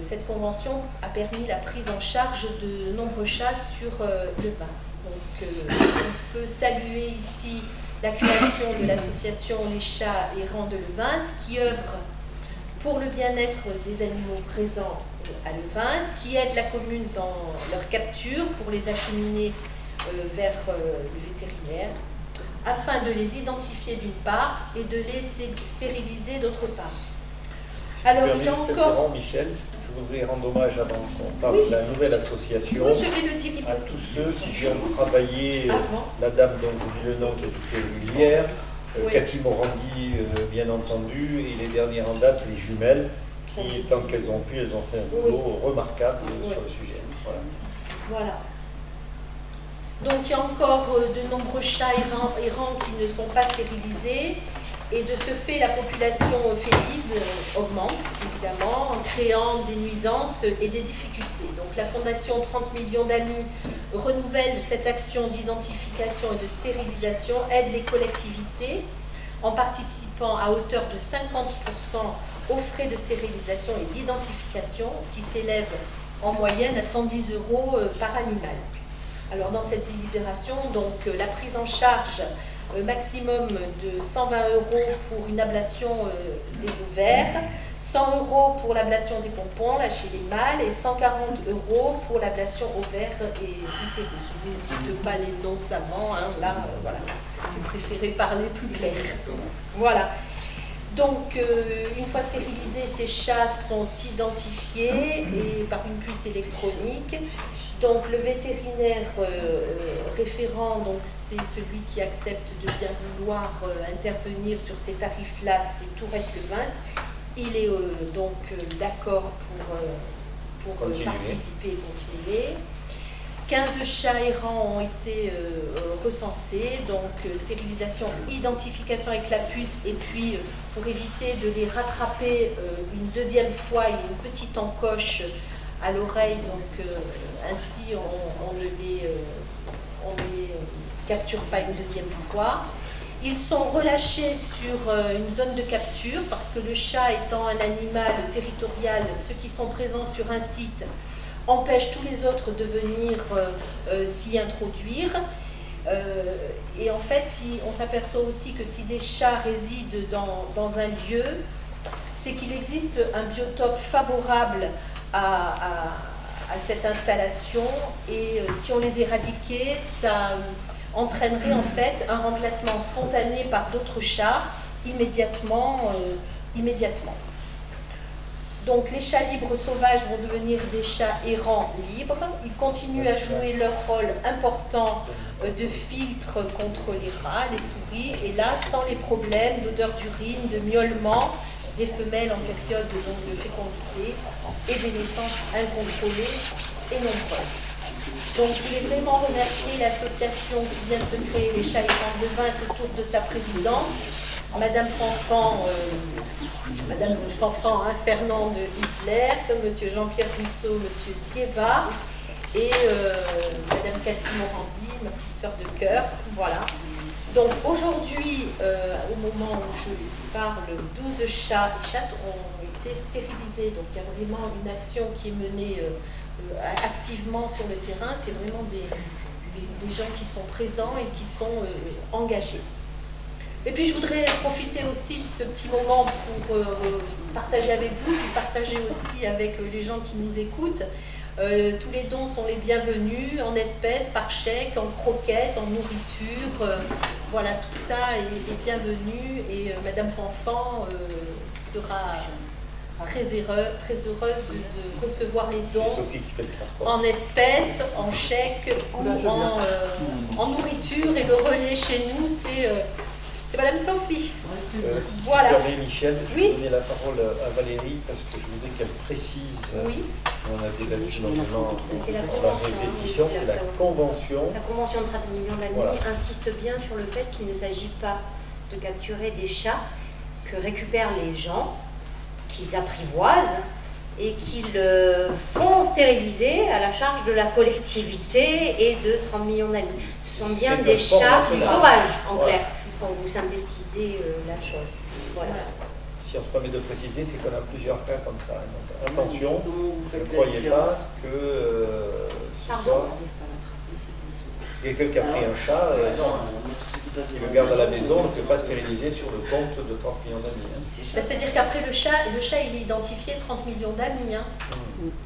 Speaker 5: cette convention a permis la prise en charge de nombreux chats sur le Vins. Donc on peut saluer ici la création de l'association Les Chats Errants de Levins, qui œuvre pour le bien-être des animaux présents à Levins, qui aide la commune dans leur capture pour les acheminer vers le vétérinaire, afin de les identifier d'une part et de les stériliser d'autre part. Alors, il y a encore...
Speaker 1: Michel, je voudrais rendre hommage avant qu'on parle de la nouvelle association
Speaker 5: Oui, je vais le dire.
Speaker 1: à tous ceux qui ont travaillé, la dame dont j'oublie le nom qui a été régulière, Cathy Morandi, bien entendu, et les dernières en date, les jumelles, qui, tant qu'elles ont pu, elles ont fait un boulot remarquable sur le sujet.
Speaker 5: Voilà. Donc il y a encore de nombreux chats errants qui ne sont pas stérilisés, et de ce fait la population féline augmente évidemment en créant des nuisances et des difficultés. Donc la Fondation 30 millions d'amis renouvelle cette action d'identification et de stérilisation, aide les collectivités en participant à hauteur de 50% aux frais de stérilisation et d'identification qui s'élèvent en moyenne à 110 € par animal. Alors dans cette délibération, donc la prise en charge maximum de 120 € pour une ablation des ovaires, 100 € pour l'ablation des pompons, là chez les mâles, et 140 € pour l'ablation ovaire et utérus. Je ne cite pas les noms savants, hein, là, voilà. J'ai préféré parler plus clair. Voilà. Donc, une fois stérilisés, ces chats sont identifiés et par une puce électronique. Donc, le vétérinaire référent, donc c'est celui qui accepte de bien vouloir intervenir sur ces tarifs-là, c'est Tourette-Levins. Il est donc d'accord pour participer et continuer. 15 chats errants ont été recensés, donc stérilisation, identification avec la puce, et puis pour éviter de les rattraper une deuxième fois, il y a une petite encoche à l'oreille, donc ainsi on ne les capture pas une deuxième fois. Ils sont relâchés sur une zone de capture parce que le chat étant un animal territorial, ceux qui sont présents sur un site empêchent tous les autres de venir s'y introduire. Et en fait, on s'aperçoit aussi que si des chats résident dans un lieu, c'est qu'il existe un biotope favorable à cette installation, et si on les éradiquait, ça entraînerait en fait un remplacement spontané par d'autres chats immédiatement. Donc les chats libres sauvages vont devenir des chats errants libres. Ils continuent à jouer leur rôle important de filtre contre les rats, les souris, et là sans les problèmes d'odeur d'urine, de miaulement des femelles en période de fécondité et des naissances incontrôlées et nombreuses. Donc je voulais vraiment remercier l'association qui vient de se créer, les Chats Errants de Levins, autour de sa présidente, Madame Fanfan, Fernande Hitler, Monsieur Jean-Pierre Rousseau, Monsieur Thiéba, et Madame Cathy Morandi, ma petite sœur de cœur. Voilà. Donc aujourd'hui, au moment où je parle, 12 chats et chattes ont été stérilisés. Donc il y a vraiment une action qui est menée activement sur le terrain. C'est vraiment des gens qui sont présents et qui sont engagés. Et puis je voudrais profiter aussi de ce petit moment pour partager avec vous, puis partager aussi avec les gens qui nous écoutent. Tous les dons sont les bienvenus, en espèces, par chèque, en croquettes, en nourriture. Voilà, tout ça est bienvenu, et Madame Fanfan sera très heureuse de recevoir les dons en espèces, en chèques ou en nourriture. Et le relais chez nous, c'est Madame Sophie. Voilà.
Speaker 1: Michel, je vais donner la parole à Valérie parce que je voudrais qu'elle précise.
Speaker 5: Oui.
Speaker 1: On a débattu notamment
Speaker 2: C'est la
Speaker 1: pour la répétition, c'est la convention.
Speaker 2: La convention de 30 millions d'amis insiste bien sur le fait qu'il ne s'agit pas de capturer des chats que récupèrent les gens, qu'ils apprivoisent et qu'ils font stériliser à la charge de la collectivité et de 30 millions d'amis. Ce sont bien des chats sauvages, en clair, pour vous synthétiser la chose. Voilà.
Speaker 1: si on se permet de préciser, c'est qu'on a plusieurs cas comme ça. Donc, attention,
Speaker 9: Vous
Speaker 1: ne
Speaker 9: faites la
Speaker 1: croyez
Speaker 9: différence.
Speaker 1: pas que ce
Speaker 2: Pardon
Speaker 1: soit quelqu'un qui a pris un chat, non. Qui le garde à la maison, ne peut pas stériliser sur le compte de 30 millions d'amis. Hein.
Speaker 5: C'est-à-dire qu'après le chat, il est identifié 30 millions d'amis. Hein.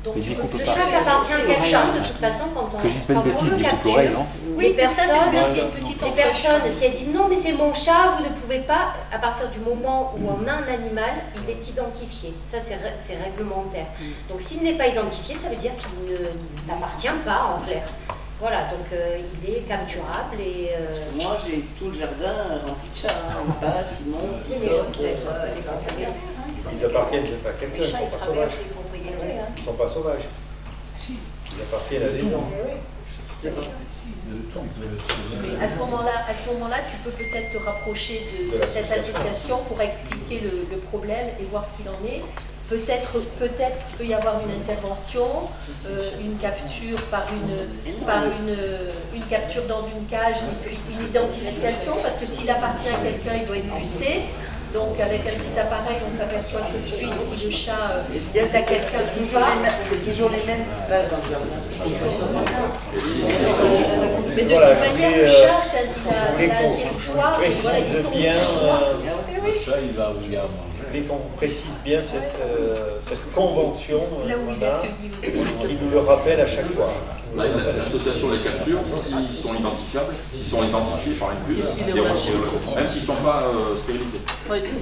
Speaker 5: Donc
Speaker 3: Mais dis qu'on peut
Speaker 2: Le
Speaker 3: pas.
Speaker 2: chat appartient à quelqu'un, de toute façon, quand on,
Speaker 3: Que je dise pas
Speaker 2: quand
Speaker 3: une
Speaker 2: on
Speaker 3: bêtise,
Speaker 2: le
Speaker 3: dis qu'il
Speaker 2: capture,
Speaker 3: pleurait, non?
Speaker 5: oui,
Speaker 2: les
Speaker 5: c'est ça,
Speaker 2: personnes,
Speaker 5: c'est bien qu'il y ait une petite
Speaker 2: les personnes, si elles disent non mais c'est mon chat, vous ne pouvez pas, à partir du moment où on a un animal, il est identifié. Ça c'est réglementaire. Donc s'il n'est pas identifié, ça veut dire qu'il n'appartient pas en clair. Voilà, donc il est capturable et...
Speaker 9: Moi, j'ai tout le jardin rempli de chats. Hein. On passe, ils montent, ils sortent.
Speaker 1: Ils appartiennent à quelqu'un, ils ne sont pas sauvages. Ils ne sont pas sauvages. Ils appartiennent à des gens.
Speaker 5: À ce moment-là, tu peux peut-être te rapprocher de cette association pour expliquer le problème et voir ce qu'il en est. Peut-être qu'il peut y avoir une intervention, une capture une capture dans une cage, une identification, parce que s'il appartient à quelqu'un, il doit être pucé. Donc avec un petit appareil, on s'aperçoit tout de suite si le chat est à quelqu'un ou pas.
Speaker 9: C'est toujours les mêmes pages dans le jardin.
Speaker 5: Mais de
Speaker 1: Voilà,
Speaker 5: toute manière, le chat, il a un territoire, et voilà, ils sont
Speaker 1: bien,
Speaker 4: Le chat, il va où il y a.
Speaker 1: je voulais qu'on précise bien cette convention
Speaker 5: là où il est accueilli aussi.
Speaker 1: qui nous le rappelle à chaque fois.
Speaker 6: L'association les capture, s'ils sont identifiables, s'ils sont identifiés par une puce, même s'ils ne sont pas stérilisés.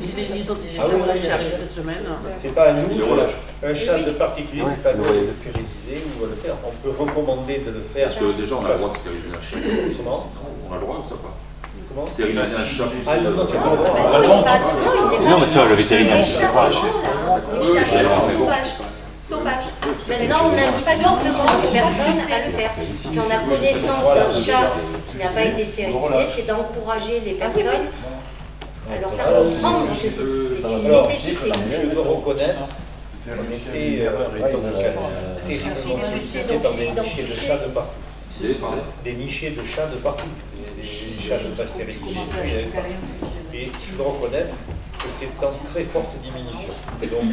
Speaker 10: S'il est identifié,
Speaker 1: Ah oui,
Speaker 10: on l'a
Speaker 1: oui,
Speaker 10: cherché
Speaker 1: oui.
Speaker 10: cette semaine.
Speaker 1: C'est pas à nous,
Speaker 6: Il est relâche.
Speaker 1: un chat de particulier, c'est pas à nous de le stériliser ou à le faire. On peut recommander de le faire.
Speaker 6: Parce que déjà, on a le droit de stériliser un chat.
Speaker 1: Comment
Speaker 6: On a le droit ou ça pas?
Speaker 1: Comment
Speaker 6: Stériliser un chat.
Speaker 1: Ah non, non, tu n'as pas le droit.
Speaker 2: Non, il n'est pas...
Speaker 3: Non, mais tu vois, le vétérinaire,
Speaker 2: Les
Speaker 3: c'est
Speaker 2: chats
Speaker 3: pas.
Speaker 2: les chats sauvages. Maintenant, on invite fortement ces personnes à le faire. Si on a connaissance d'un chat qui n'a pas été stérilisé, c'est d'encourager les personnes à leur faire comprendre que c'est une
Speaker 1: Alors,
Speaker 2: nécessité.
Speaker 1: je veux reconnaître qu'on était terriblement sollicités par des nichés de chats de partout. Des nichés de chats de partout. Des chats de pas stérilisés. Et je dois reconnaître que c'est en très forte diminution. Et donc,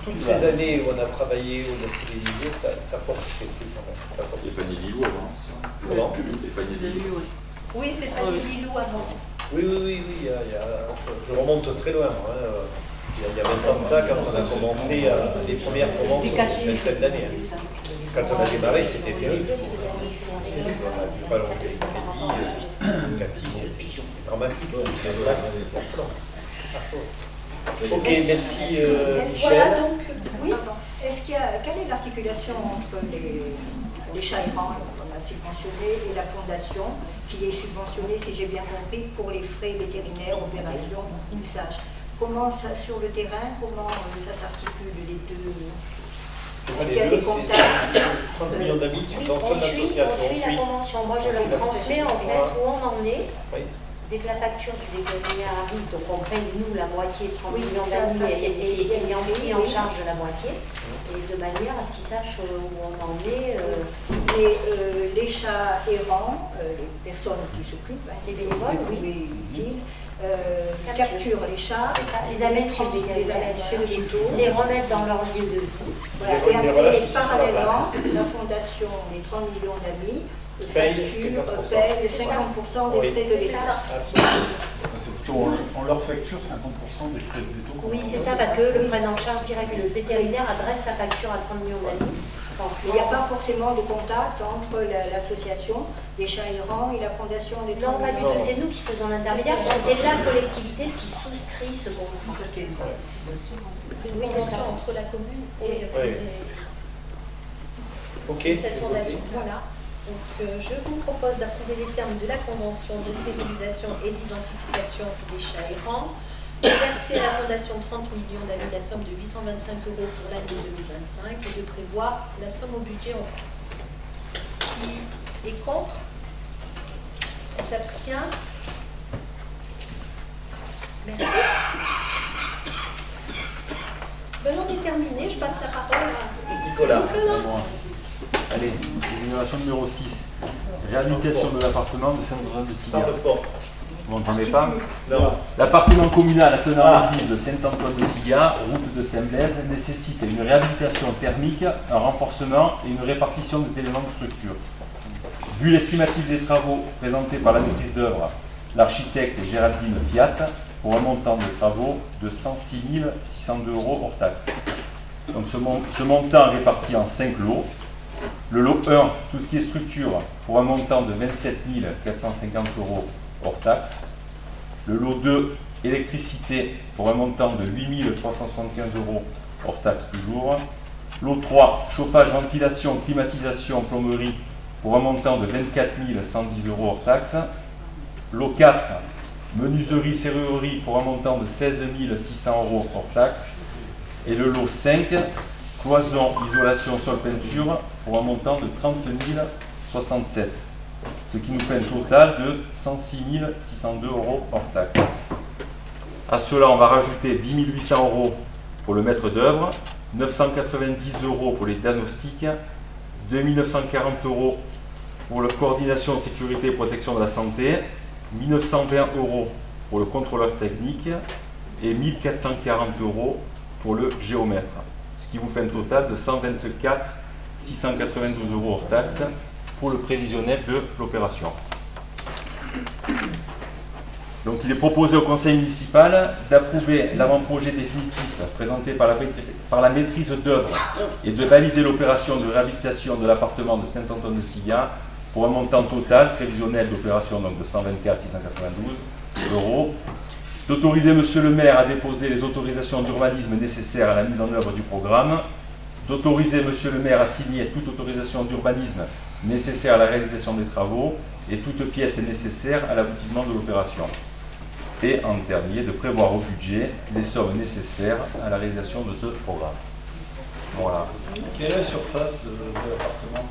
Speaker 1: toutes ces années où on a travaillé, où on a stérilisé, ça porte ses fruits quand même. Ça porte
Speaker 6: Il n'y a
Speaker 1: ses
Speaker 6: pas ni Lilou avant.
Speaker 1: Comment
Speaker 6: Il n'y a pas ni Lilou.
Speaker 5: Oui, c'est pas des Lilou avant.
Speaker 1: Oui, je remonte très loin. Moi, hein. Il y a 20 ans de ça, quand on a commencé, les premières commences, une vingtaine d'années. Hein. Quand on a démarré, c'était terrible. On a dû rallonger les crédits. Cathy, c'est dramatique. Ok, merci Michel.
Speaker 11: Voilà donc, oui. Quelle est l'articulation entre les chats errants qu'on a subventionnés et la fondation qui est subventionnée, si j'ai bien compris, pour les frais vétérinaires, opérations, usage? Comment ça, sur le terrain, comment ça s'articule les deux? Est-ce qu'il y a des contacts?
Speaker 1: 30 millions d'amis sont dans
Speaker 2: On
Speaker 1: cette
Speaker 2: suit
Speaker 1: association.
Speaker 2: la convention. Moi, je leur transmets en fait où on en est.
Speaker 1: Oui.
Speaker 2: Dès que la facture du vétérinaire arrive, donc on paye nous la moitié de 30 millions
Speaker 11: ça,
Speaker 2: d'amis
Speaker 11: c'est
Speaker 2: et ayant pris en
Speaker 11: oui.
Speaker 2: charge la moitié, et de manière à ce qu'ils sachent où on en est.
Speaker 11: Et les chats errants, les personnes qui s'occupent,
Speaker 2: Les bénévoles, oui.
Speaker 11: utiles, capturent les chats,
Speaker 2: Les amènent chez le vétérinaire,
Speaker 11: chez le véto,
Speaker 2: les remettent dans leur lieu de vie.
Speaker 11: voilà. Et après, parallèlement, la fondation, les 30 millions d'amis,
Speaker 1: Paye
Speaker 11: facture,
Speaker 1: 50%.
Speaker 11: paye les 50% des
Speaker 1: Oui.
Speaker 11: frais de l'État.
Speaker 1: Absolument.
Speaker 4: C'est plutôt, on leur facture 50% des frais de veto.
Speaker 2: Oui, c'est ça, parce que le prennent en charge direct. Le vétérinaire adresse sa facture à 30 millions d'amis.
Speaker 11: Il n'y a pas forcément de contact entre l'association des chats errants et la fondation des 30
Speaker 2: Non, pas du
Speaker 11: millions.
Speaker 2: tout. C'est nous qui faisons l'intermédiaire. C'est la collectivité qui souscrit ce contrat.
Speaker 5: C'est une convention entre la commune et
Speaker 1: Ok.
Speaker 5: cette fondation. Voilà. Donc, je vous propose d'approuver les termes de la convention de stérilisation et d'identification des chats errants, de verser à la fondation 30 millions d'amis la somme de 825 € pour l'année 2025 et de prévoir la somme au budget en France. Qui est contre? Qui s'abstient? Merci. Ben, on est terminé, je passe la parole à
Speaker 1: Nicolas.
Speaker 3: Allez, délibération numéro 6. Réhabilitation de l'appartement de Saint-Jean de Signan.
Speaker 1: Parle fort.
Speaker 10: Vous m'entendez pas?
Speaker 1: Non.
Speaker 10: L'appartement communal attenant l'église de Saint-Antoine-de-Siga, route de Saint-Blaise, nécessite une réhabilitation thermique, un renforcement et une répartition des éléments de structure. Vu l'estimatif des travaux présentés par la maîtrise d'œuvre, l'architecte Géraldine Fiat, pour un montant de travaux de 106 602 € hors taxes. Donc ce montant est réparti en 5 lots. Le lot 1, tout ce qui est structure, pour un montant de 27 450 € hors taxes. Le lot 2, électricité, pour un montant de 8 375 € hors taxes toujours. Lot 3, chauffage, ventilation, climatisation, plomberie, pour un montant de 24 110 € hors taxes. Lot 4, menuiserie, serrurerie, pour un montant de 16 600 € hors taxes. Et le lot 5, cloison, isolation, sol, peinture, pour un montant de 30 067. Ce qui nous fait un total de 106 602 € hors taxes. À cela, on va rajouter 10 800 € pour le maître d'œuvre, 990 € pour les diagnostics, 2 940 € pour la coordination sécurité et protection de la santé, 1 920 € pour le contrôleur technique et 1 440 € pour le géomètre. Ce qui vous fait un total de 124 692 € hors taxes pour le prévisionnel de l'opération. Donc il est proposé au conseil municipal d'approuver l'avant-projet définitif présenté par la maîtrise d'œuvre et de valider l'opération de réhabilitation de l'appartement de Saint-Antoine-de-Siga pour un montant total prévisionnel d'opération donc de 124 692 €. D'autoriser monsieur le maire à déposer les autorisations d'urbanisme nécessaires à la mise en œuvre du programme. D'autoriser monsieur le maire à signer toute autorisation d'urbanisme nécessaire à la réalisation des travaux et toute pièce nécessaire à l'aboutissement de l'opération. Et en dernier, de prévoir au budget les sommes nécessaires à la réalisation de ce programme. Voilà.
Speaker 4: Quelle est la surface de l'appartement?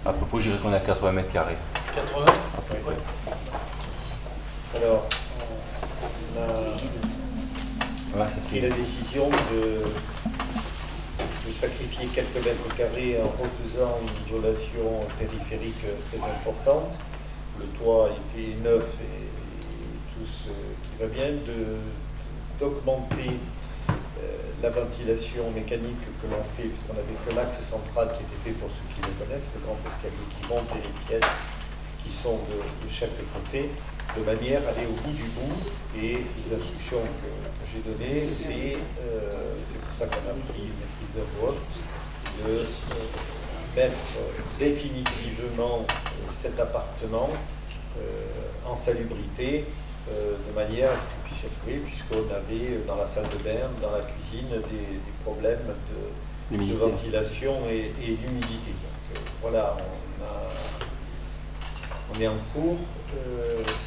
Speaker 10: À propos, je dirais qu'on est à 80 mètres carrés.
Speaker 4: 80?
Speaker 1: Oui. Alors, on a pris la décision de sacrifier quelques mètres carrés en refaisant une isolation périphérique très importante. Le toit était neuf et tout ce qui va bien, d'augmenter la ventilation mécanique que l'on fait, puisqu'on n'avait que l'axe central qui était fait pour ceux qui le connaissent, le grand escalier qui monte et les pièces qui sont de chaque côté, de manière à aller au bout du bout. Et les instructions que j'ai données, c'est pour ça qu'on a pris une maîtrise d'œuvre de mettre définitivement cet appartement en salubrité, de manière à ce qu'il puisse être trouvé, puisqu'on avait dans la salle de bain, dans la cuisine, des problèmes de ventilation et d'humidité. Donc voilà, on est en cours,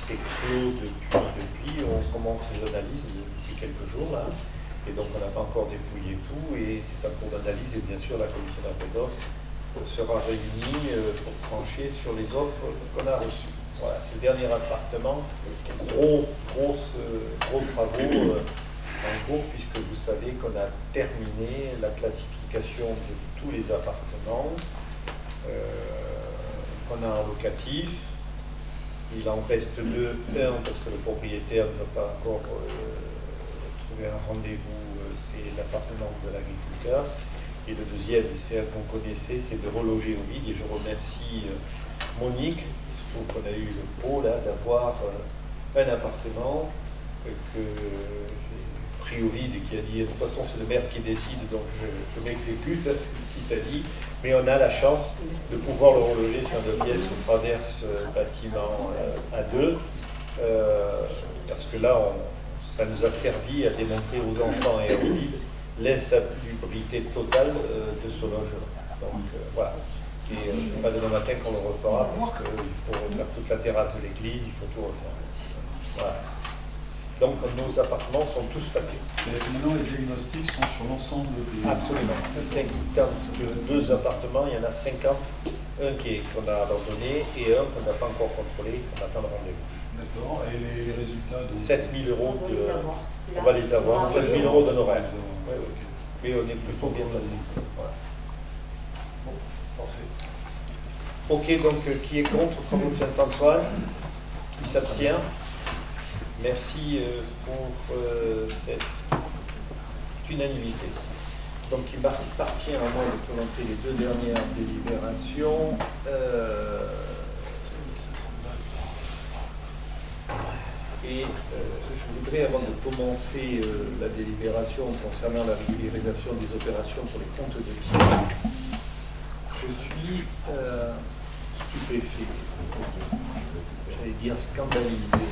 Speaker 1: c'est clos depuis, on commence les analyses depuis quelques jours là, et donc on n'a pas encore dépouillé tout, et c'est un cours d'analyse, et bien sûr la commission d'appel d'offres sera réunie pour trancher sur les offres qu'on a reçues. Voilà, c'est le dernier appartement, gros travaux en cours, puisque vous savez qu'on a terminé la classification de tous les appartements qu'on a en locatif. Il en reste deux, un parce que le propriétaire ne nous a pas encore trouvé un rendez-vous, c'est l'appartement de l'agriculteur. Et le deuxième, c'est un qu'on connaissait, c'est de reloger au vide. Et je remercie Monique, qu'on a eu le pot là d'avoir un appartement que j'ai pris au vide et qui a dit de toute façon c'est le maire qui décide, donc je m'exécute, c'est ce qu'il t'a dit, mais on a la chance de pouvoir le reloger sur une pièce où traverse bâtiment à deux, parce que là ça nous a servi à démontrer aux enfants et aux guides l'insalubrité totale de ce logement. Donc voilà. Et c'est pas demain matin qu'on le refera, parce qu'il faut refaire toute la terrasse de l'église, il faut tout refaire. Voilà. Donc nos appartements sont tous passés.
Speaker 4: Et maintenant les diagnostics sont sur l'ensemble des...
Speaker 1: Absolument. 52 appartements, il y en a 50. Un qu'on a abandonné et un qu'on n'a pas encore contrôlé, qu'on attend le rendez-vous.
Speaker 4: D'accord. Et les résultats de...
Speaker 1: 7 000 €, on va les avoir. 7 000 € d'honoraires. Oui, oui. Mais on est plutôt bien placé. Voilà. Parfait. Ok, donc qui est contre travaux de Saint-Antoine? Qui s'abstient? Merci pour cette unanimité. Donc il m'appartient à moi de présenter les deux dernières délibérations. Je voudrais, avant de commencer la délibération concernant la régularisation des opérations pour les comptes de tiers, je suis stupéfait, j'allais dire scandalisé.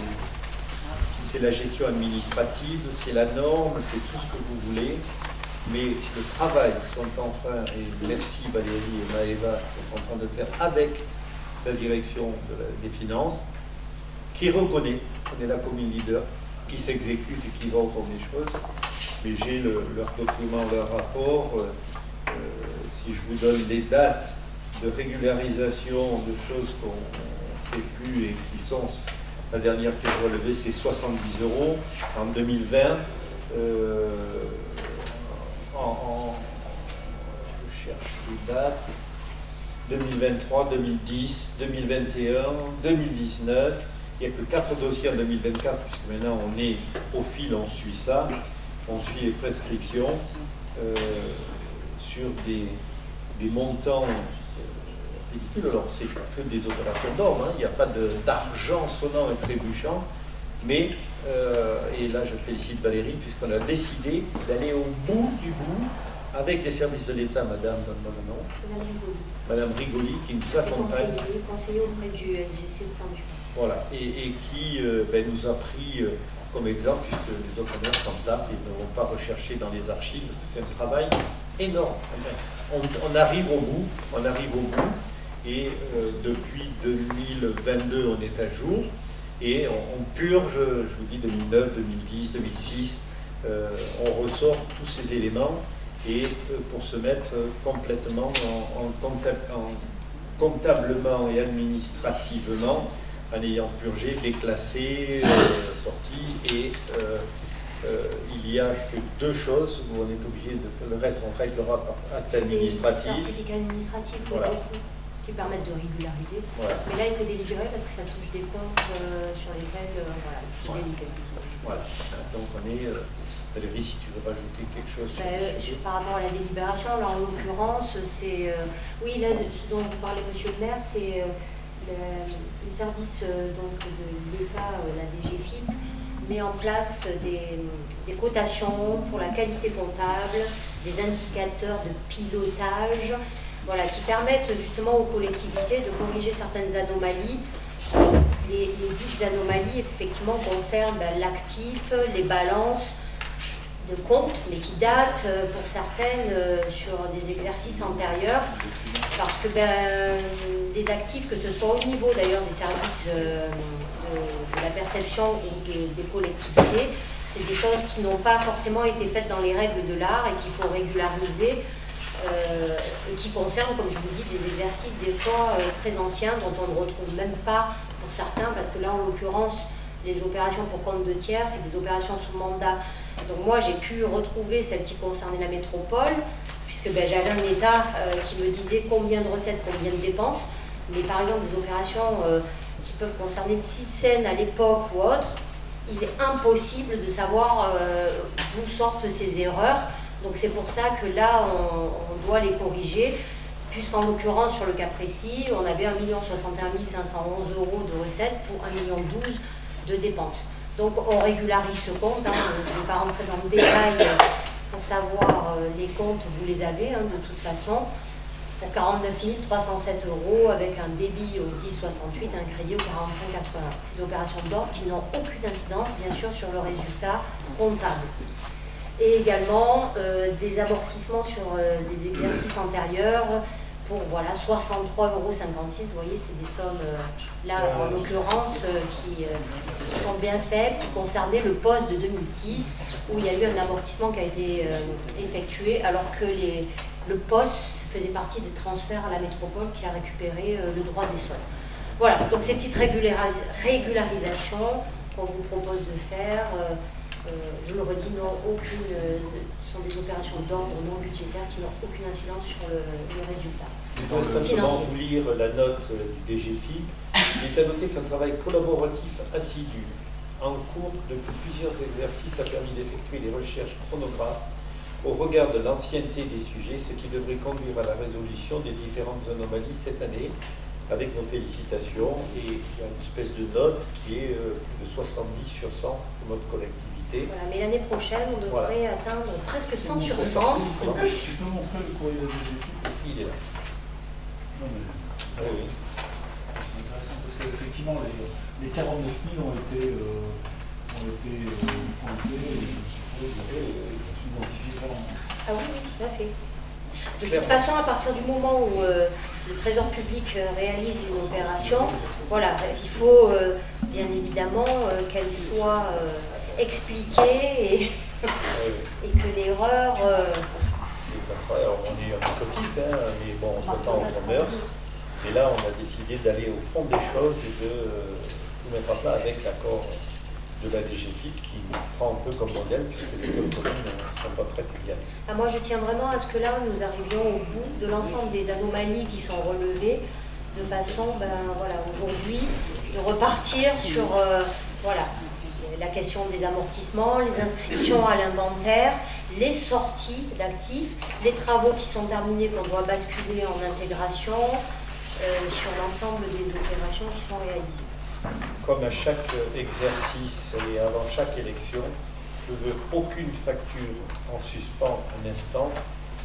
Speaker 1: C'est la gestion administrative, c'est la norme, c'est tout ce que vous voulez, mais le travail qu'ils sont en train, et merci Valérie et Maëva, sont en train de faire avec la direction des finances, qui reconnaît qu'on est la commune leader, qui s'exécute et qui va au fond des choses. Mais j'ai leur document, leur rapport. Si je vous donne les dates de régularisation de choses qu'on ne sait plus et qui sont, la dernière que je relevais, c'est 70 € en 2020. Je cherche les dates. 2023, 2010, 2021, 2019. Il n'y a que 4 dossiers en 2024, puisque maintenant on est au fil, on suit ça. On suit les prescriptions sur des montants ridicules. Alors, c'est pas que des opérations d'or, hein. Il n'y a pas d'argent sonnant et trébuchant. Mais, et là je félicite Valérie, puisqu'on a décidé d'aller au bout du bout avec les services de l'État, madame, donne-moi le nom. Madame Rigoli, qui nous accompagne.
Speaker 2: Conseiller auprès du SGC de Plan du Fond.
Speaker 1: Voilà, et qui nous a pris comme exemple, puisque les opérateurs s'en tapent, ils ne vont pas rechercher dans les archives, c'est un travail énorme. On arrive au bout, et depuis 2022, on est à jour, et on purge, je vous dis, 2009, 2010, 2006, on ressort tous ces éléments, et pour se mettre complètement comptablement et administrativement, en ayant purgé, déclassé, sorti, et il n'y a que deux choses où on est obligé de faire, le reste on réglera par acte administratif.
Speaker 2: Des certificats administratifs,
Speaker 1: voilà,
Speaker 2: qui permettent de régulariser.
Speaker 1: Voilà.
Speaker 2: Mais là, il faut délibérer parce que ça touche des comptes sur lesquels
Speaker 1: voilà. Voilà. Donc on est... Valérie, si tu veux rajouter quelque chose
Speaker 2: par rapport à la délibération, là en l'occurrence, c'est... oui, là, ce dont vous parlez, monsieur le maire, c'est les services donc, de l'État, la DGFiP, met en place des cotations pour la qualité comptable, des indicateurs de pilotage, voilà, qui permettent justement aux collectivités de corriger certaines anomalies. Les dites anomalies, effectivement, concernent l'actif, les balances de compte, mais qui datent pour certaines sur des exercices antérieurs, parce que les actifs, que ce soit au niveau d'ailleurs des services de la perception ou des collectivités, c'est des choses qui n'ont pas forcément été faites dans les règles de l'art et qu'il faut régulariser, et qui concernent, comme je vous dis, des exercices des fois très anciens dont on ne retrouve même pas pour certains, parce que là en l'occurrence les opérations pour compte de tiers, c'est des opérations sous mandat. Donc moi, j'ai pu retrouver celles qui concernaient la métropole, puisque j'avais un état qui me disait combien de recettes, combien de dépenses. Mais par exemple, des opérations qui peuvent concerner 6 scènes à l'époque ou autre, il est impossible de savoir d'où sortent ces erreurs. Donc c'est pour ça que là, on doit les corriger, puisqu'en l'occurrence, sur le cas précis, on avait 1 061 511 € de recettes pour 1 012 000 de dépenses. Donc on régularise ce compte, hein. Je ne vais pas rentrer dans le détail pour savoir les comptes, vous les avez de toute façon, pour 49 307 € avec un débit au 10,68, un crédit au 45,81. C'est des opérations d'ordre qui n'ont aucune incidence, bien sûr, sur le résultat comptable. Et également des amortissements sur des exercices antérieurs, pour 63,56 €, vous voyez, c'est des sommes, là en l'occurrence, qui sont bien faibles, qui concernaient le poste de 2006, où il y a eu un amortissement qui a été effectué, alors que le poste faisait partie des transferts à la métropole qui a récupéré le droit des sols. Voilà, donc ces petites régularisations qu'on vous propose de faire, je le redis, sont des opérations d'ordre non budgétaire qui n'ont aucune incidence sur le résultat.
Speaker 1: Je dois simplement vous lire la note du DGFiP. Il est à noter qu'un travail collaboratif assidu en cours depuis plusieurs exercices a permis d'effectuer des recherches chronographes au regard de l'ancienneté des sujets, ce qui devrait conduire à la résolution des différentes anomalies cette année, avec nos félicitations. Et il y a une espèce de note qui est plus de 70 sur 100 pour notre collectivité.
Speaker 2: Voilà, mais l'année prochaine, on devrait atteindre presque 100 sur 100.
Speaker 4: Tu peux montrer le courrier de la DGFiP?
Speaker 1: Il est là.
Speaker 4: Non, mais...
Speaker 1: Oui.
Speaker 4: C'est intéressant parce qu'effectivement, les 49 000 ont été pointés et je suppose identifiés clairement.
Speaker 2: Ah oui, tout à fait. De toute façon, à partir du moment où le Trésor public réalise une opération, voilà, il faut bien évidemment qu'elle soit expliquée et que l'erreur...
Speaker 1: Alors, on est un peu petit, hein, mais bon, on s'entend en commerce. Et là, on a décidé d'aller au fond des choses et de tout mettre en place avec l'accord de la DGFiP qui nous prend un peu comme modèle, puisque les écoles communes ne sont pas prêtes d'y aller.
Speaker 2: Ah, moi, je tiens vraiment à ce que là, nous arrivions au bout de l'ensemble des anomalies qui sont relevées, de façon, voilà, aujourd'hui, de repartir sur voilà, la question des amortissements, les inscriptions à l'inventaire, les sorties d'actifs, les travaux qui sont terminés qu'on doit basculer en intégration, sur l'ensemble des opérations qui sont réalisées.
Speaker 1: Comme à chaque exercice et avant chaque élection, je veux aucune facture en suspens un instant.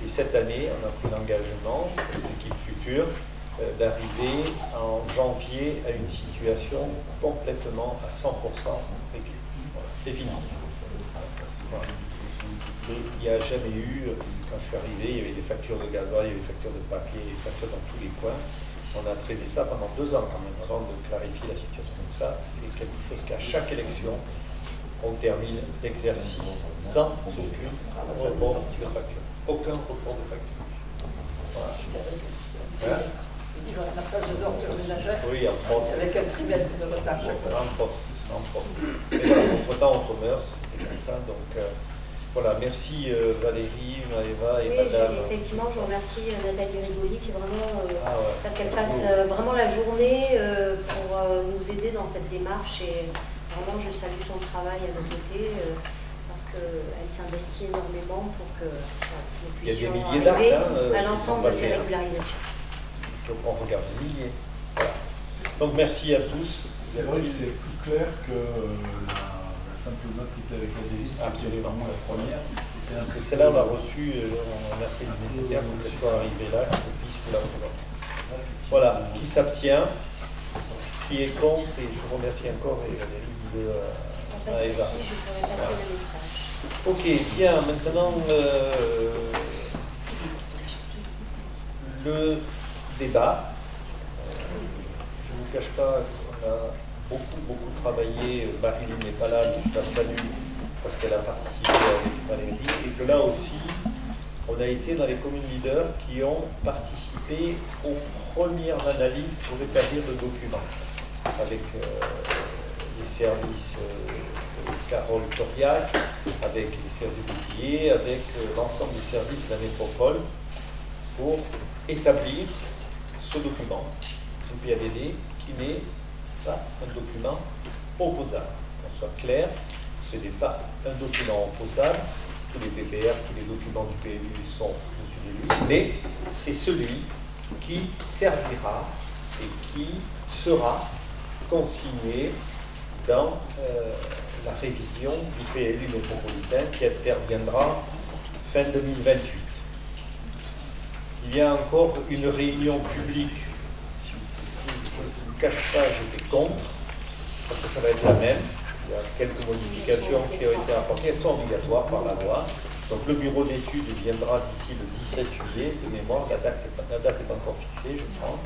Speaker 1: Et cette année, on a pris l'engagement, l'équipe future, d'arriver en janvier à une situation complètement à 100% réglée. Voilà, c'est fini. Voilà. Et il n'y a jamais eu, quand je suis arrivé, il y avait des factures de gasoil, il y avait des factures de papier, des factures dans tous les coins. On a traité ça pendant 2 ans quand même, avant de clarifier la situation. Donc ça, c'est quelque chose qu'à chaque élection, on termine l'exercice sans aucun report de facture. Aucun report de facture. Voilà. Hein? Oui, entre autres.
Speaker 9: Avec un trimestre de retard.
Speaker 1: Entre autres. Et voilà, entre-temps, entre mœurs, c'est comme ça. Donc, voilà, merci Valérie, Maëva et Madame.
Speaker 2: Effectivement, je remercie Nathalie Rigoli qui est vraiment, parce qu'elle passe vraiment la journée pour nous aider dans cette démarche et vraiment je salue son travail à nos côtés parce qu'elle s'investit énormément pour que nous puissions arriver à l'ensemble de ces régularisations.
Speaker 1: Donc on regarde des milliers. Voilà. Donc merci à tous.
Speaker 4: C'est vrai que c'est plus clair que la simple note qui était avec la DGFiP, qui était vraiment la première.
Speaker 1: Celle-là, on l'a reçue, on a fait le nécessaire pour qu'elle soit arrivée là, qu'on puisse vous la présenter. Voilà, qui s'abstient, qui est contre, et je vous remercie encore, et Valérie,
Speaker 2: Pas de souci, je pourrais passer le message.
Speaker 1: Ok, bien, maintenant, le débat. Je ne vous cache pas qu'on a beaucoup travaillé. Marilyn n'est pas là, mais je la salue parce qu'elle a participé avec Valérie. Et que là aussi, on a été dans les communes leaders qui ont participé aux premières analyses pour établir le document avec les services de Carole Toriac, avec les services boucliers, avec l'ensemble des services de la métropole pour établir ce document, un PADD qui n'est pas un document opposable. Qu'on soit clair, ce n'est pas un document opposable, tous les PPR, tous les documents du PLU sont au-dessus de lui, mais c'est celui qui servira et qui sera consigné dans la révision du PLU métropolitain qui interviendra fin 2028. Il y a encore une réunion publique. Je ne vous cache pas, j'étais contre, parce que ça va être la même. Il y a quelques modifications qui ont été apportées, elles sont obligatoires par la loi. Donc le bureau d'études viendra d'ici le 17 juillet, de mémoire, la date est encore fixée, je pense,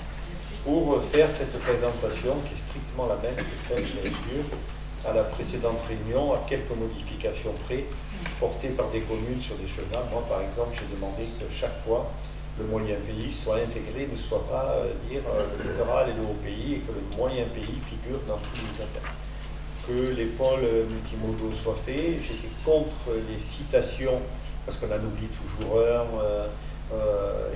Speaker 1: pour faire cette présentation qui est strictement la même que celle qui a eu lieu à la précédente réunion, à quelques modifications près, portées par des communes sur des chemins. Moi, par exemple, j'ai demandé que chaque fois, le moyen pays soit intégré, ne soit pas dire le littoral et le haut pays, et que le moyen pays figure dans tous les appels. Que les pôles multimodaux soient faits. J'étais contre les citations, parce qu'on en oublie toujours un,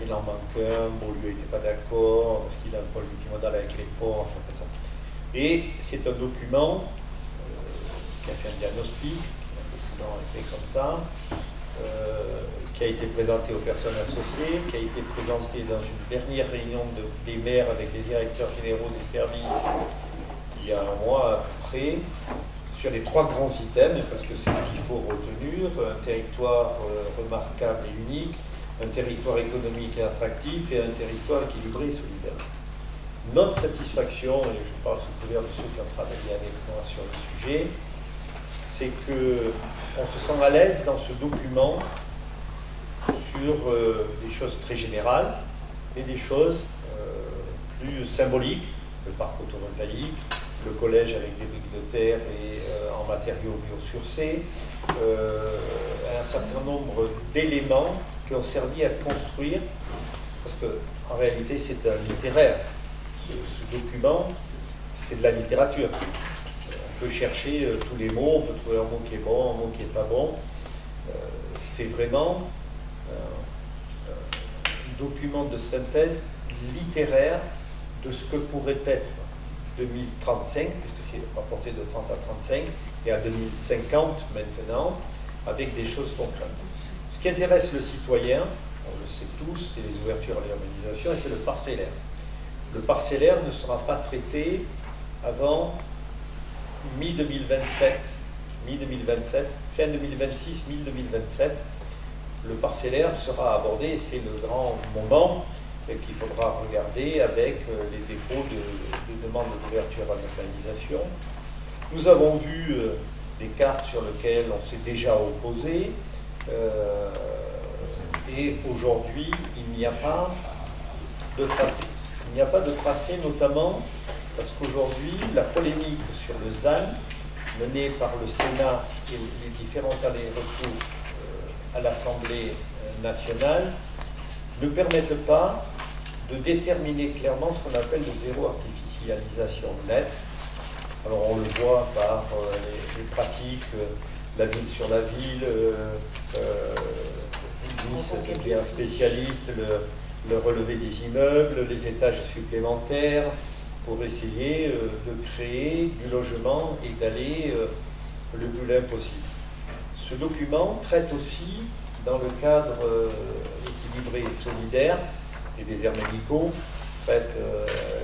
Speaker 1: il en manque un, Beaulieu n'était pas d'accord, parce qu'il a un pôle multimodal avec les ports, enfin, ça. Et c'est un document qui a fait un diagnostic, qui a été comme ça, qui a été présenté aux personnes associées, qui a été présenté dans une dernière réunion des maires avec les directeurs généraux des services il y a un mois à peu près, sur les 3 grands items, parce que c'est ce qu'il faut retenir: un territoire remarquable et unique, un territoire économique et attractif, et un territoire équilibré et solidaire. Notre satisfaction, et je parle sous couvert de ceux qui ont travaillé avec moi sur le sujet, c'est qu'on se sent à l'aise dans ce document sur des choses très générales et des choses plus symboliques, le parc photovoltaïque, le collège avec des briques de terre et en matériaux biosourcés, un certain nombre d'éléments qui ont servi à construire, parce qu'en réalité c'est un littéraire. Ce document, c'est de la littérature. On peut chercher tous les mots, on peut trouver un mot qui est bon, un mot qui n'est pas bon. C'est vraiment un document de synthèse littéraire de ce que pourrait être 2035, puisque c'est rapporté de 30 à 35, et à 2050 maintenant, avec des choses concrètes. Ce qui intéresse le citoyen, on le sait tous, c'est les ouvertures à l'urbanisation, et c'est le parcellaire. Le parcellaire ne sera pas traité avant mi-2027, fin 2026, mi-2027. Le parcellaire sera abordé, et c'est le grand moment qu'il faudra regarder avec les dépôts de demandes d'ouverture à l'urbanisation. Nous avons vu des cartes sur lesquelles on s'est déjà opposé, et aujourd'hui, il n'y a pas de tracé. Il n'y a pas de tracé, notamment parce qu'aujourd'hui, la polémique sur le ZAN, menée par le Sénat et les différents allers-retours à l'Assemblée nationale, ne permettent pas de déterminer clairement ce qu'on appelle le zéro artificialisation nette. Alors on le voit par les pratiques, la ville sur la ville, Nice qui est un spécialiste, le relevé des immeubles, les étages supplémentaires, pour essayer de créer du logement et d'aller le plus loin possible. Ce document traite aussi, dans le cadre équilibré et solidaire, et des déserts médicaux, traite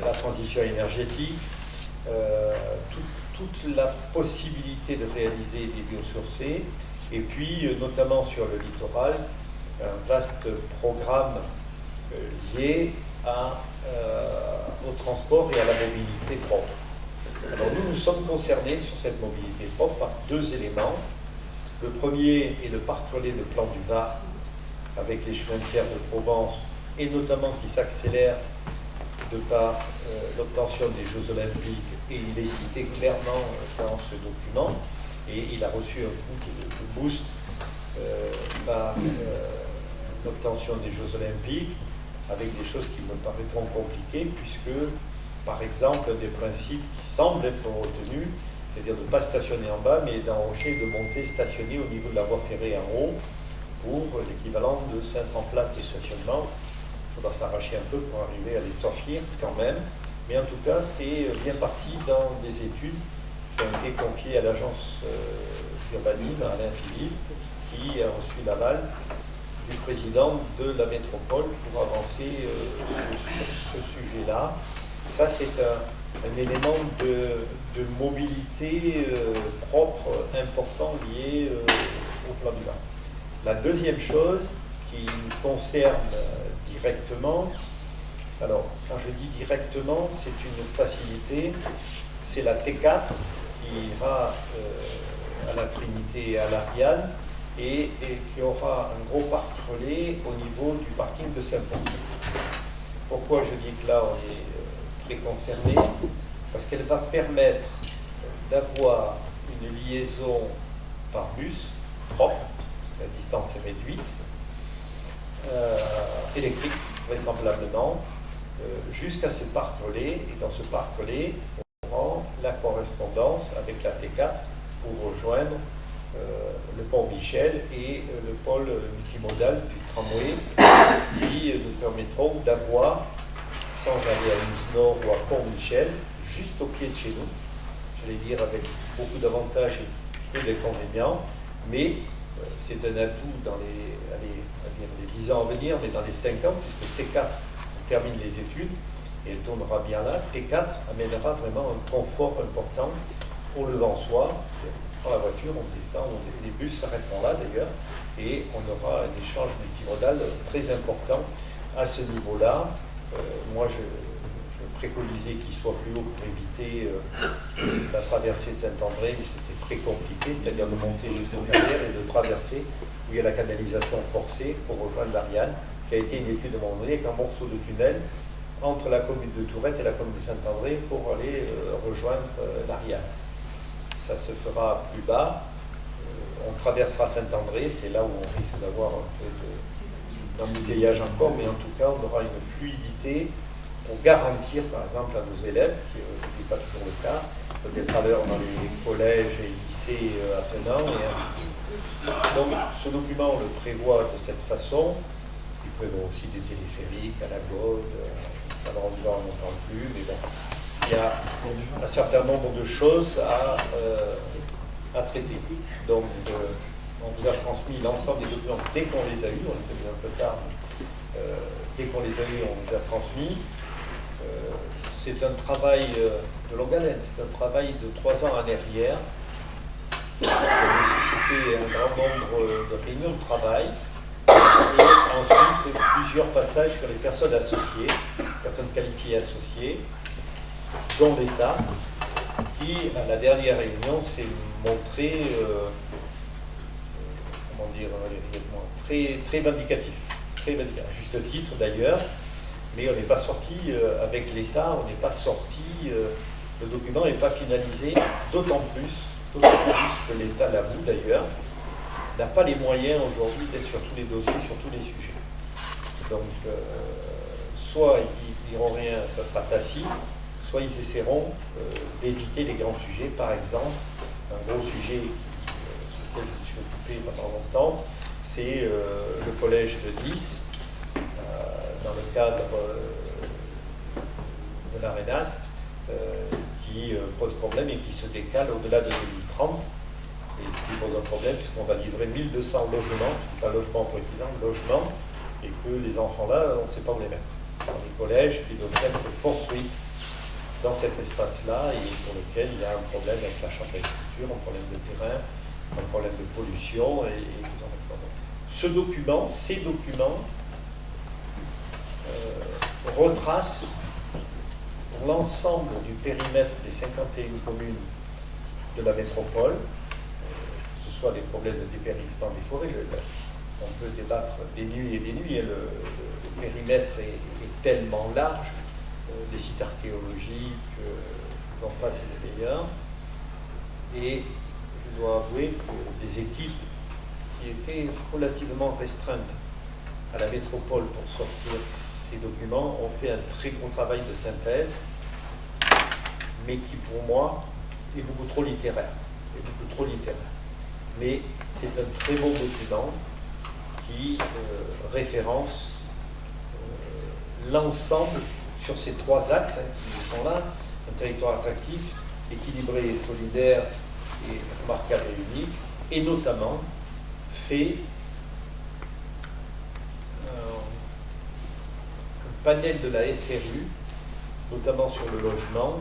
Speaker 1: la transition énergétique, toute la possibilité de réaliser des biosourcés, et puis notamment sur le littoral, un vaste programme lié au transport et à la mobilité propre. Alors nous sommes concernés sur cette mobilité propre par 2 éléments. Le premier est le parc relais de Plan du Var, avec les chemins de fer de Provence, et notamment qui s'accélère de par l'obtention des Jeux Olympiques, et il est cité clairement dans ce document, et il a reçu un coup de boost par l'obtention des Jeux Olympiques, avec des choses qui me paraîtront compliquées, puisque, par exemple, un des principes qui semble être retenu, c'est-à-dire de ne pas stationner en bas, mais d'enrocher, de monter, stationner au niveau de la voie ferrée en haut, pour l'équivalent de 500 places de stationnement. Il faudra s'arracher un peu pour arriver à les sortir quand même, mais en tout cas, c'est bien parti dans des études qui ont été confiées à l'agence d'urbanisme, Alain Philippe, qui a reçu l'aval du président de la métropole pour avancer sur ce sujet-là. Ça, c'est un élément de mobilité propre, important, lié au plan du Var. La deuxième chose qui nous concerne directement, alors quand je dis directement, c'est une facilité, c'est la T4 qui ira à la Trinité et à l'Ariane, et qui aura un gros parc relais au niveau du parking de Saint-Pont. Pourquoi je dis que là on est très concerné? Parce qu'elle va permettre d'avoir une liaison par bus propre, la distance est réduite, électrique vraisemblablement, jusqu'à ce parc relais, et dans ce parc relais, on prend la correspondance avec la T4 pour rejoindre le pont Michel et le pôle multimodal du tramway, qui nous permettront d'avoir, sans aller à Nice Nord ou à Pont Michel, juste au pied de chez nous, j'allais dire avec beaucoup d'avantages peu d'inconvénients, mais c'est un atout dans les 10 ans à venir, mais dans les 5 ans, puisque T4 termine les études, et elle tournera bien là. T4 amènera vraiment un confort important pour le Lensois. Dans la voiture, on descend, les bus s'arrêteront là d'ailleurs, et on aura un échange multimodal très important à ce niveau-là. Moi, je préconisais qu'il soit plus haut pour éviter la traversée de Saint-André, mais c'était très compliqué, c'est-à-dire de monter jusqu'au Carrière et de traverser où il y a la canalisation forcée pour rejoindre l'Ariane, qui a été une étude de mon donné avec un morceau de tunnel entre la commune de Tourette et la commune de Saint-André pour aller rejoindre l'Ariane. Ça se fera plus bas. On traversera Saint-André, c'est là où on risque d'avoir un peu d'embouteillage encore, mais en tout cas, on aura une fluidité pour garantir, par exemple, à nos élèves, qui n'est pas toujours le cas, peut-être à l'heure dans les collèges et lycées attenants. Donc, ce document, on le prévoit de cette façon. Il prévoit aussi des téléphériques à la Gaude, ça ne rendra longtemps plus, mais bon, il y a un certain nombre de choses à traiter. Donc, on vous a transmis l'ensemble des documents dès qu'on les a eus, on était un peu tard, dès qu'on les a eus, on les a transmis. C'est un travail de longue haleine, c'est un travail de 3 ans en arrière, qui a nécessité un grand nombre de réunions de travail, et ensuite plusieurs passages sur les personnes associées, personnes qualifiées associées, dont l'État, qui, à la dernière réunion, s'est montré, très vindicatif, à juste titre d'ailleurs, mais on n'est pas sorti avec l'État, on n'est pas sorti, le document n'est pas finalisé, d'autant plus que l'État, l'avoue d'ailleurs, n'a pas les moyens aujourd'hui d'être sur tous les dossiers, sur tous les sujets. Donc, soit ils diront rien, ça sera tacit, soit ils essaieront d'éviter les grands sujets. Par exemple, un gros sujet sur lequel je me suis occupé pendant longtemps, c'est le collège de Nice, dans le cadre de l'ARENAS, qui pose problème et qui se décale au-delà de 2030. Et ce qui pose un problème, puisqu'on va livrer 1200 logements, pas logements pour étudiants, logements, et que les enfants là, on ne sait pas où les mettre. Dans les collèges qui doivent être construits dans cet espace-là, et pour lequel il y a un problème avec la chambre d'agriculture, un problème de terrain, un problème de pollution, et des enfants. Ce document, ces documents, retracent l'ensemble du périmètre des 51 communes de la métropole, que ce soit des problèmes de dépérissement des forêts, on peut débattre des nuits et des nuits, et le périmètre est tellement large, les sites archéologiques, vous en passez les meilleurs, et je dois avouer que des équipes qui étaient relativement restreintes à la métropole pour sortir ces documents ont fait un très gros travail de synthèse, mais qui pour moi est beaucoup trop littéraire. Mais c'est un très bon document qui référence l'ensemble sur ces 3 axes qui sont là, un territoire attractif, équilibré et solidaire et remarquable et unique, et notamment fait un panel de la SRU, notamment sur le logement,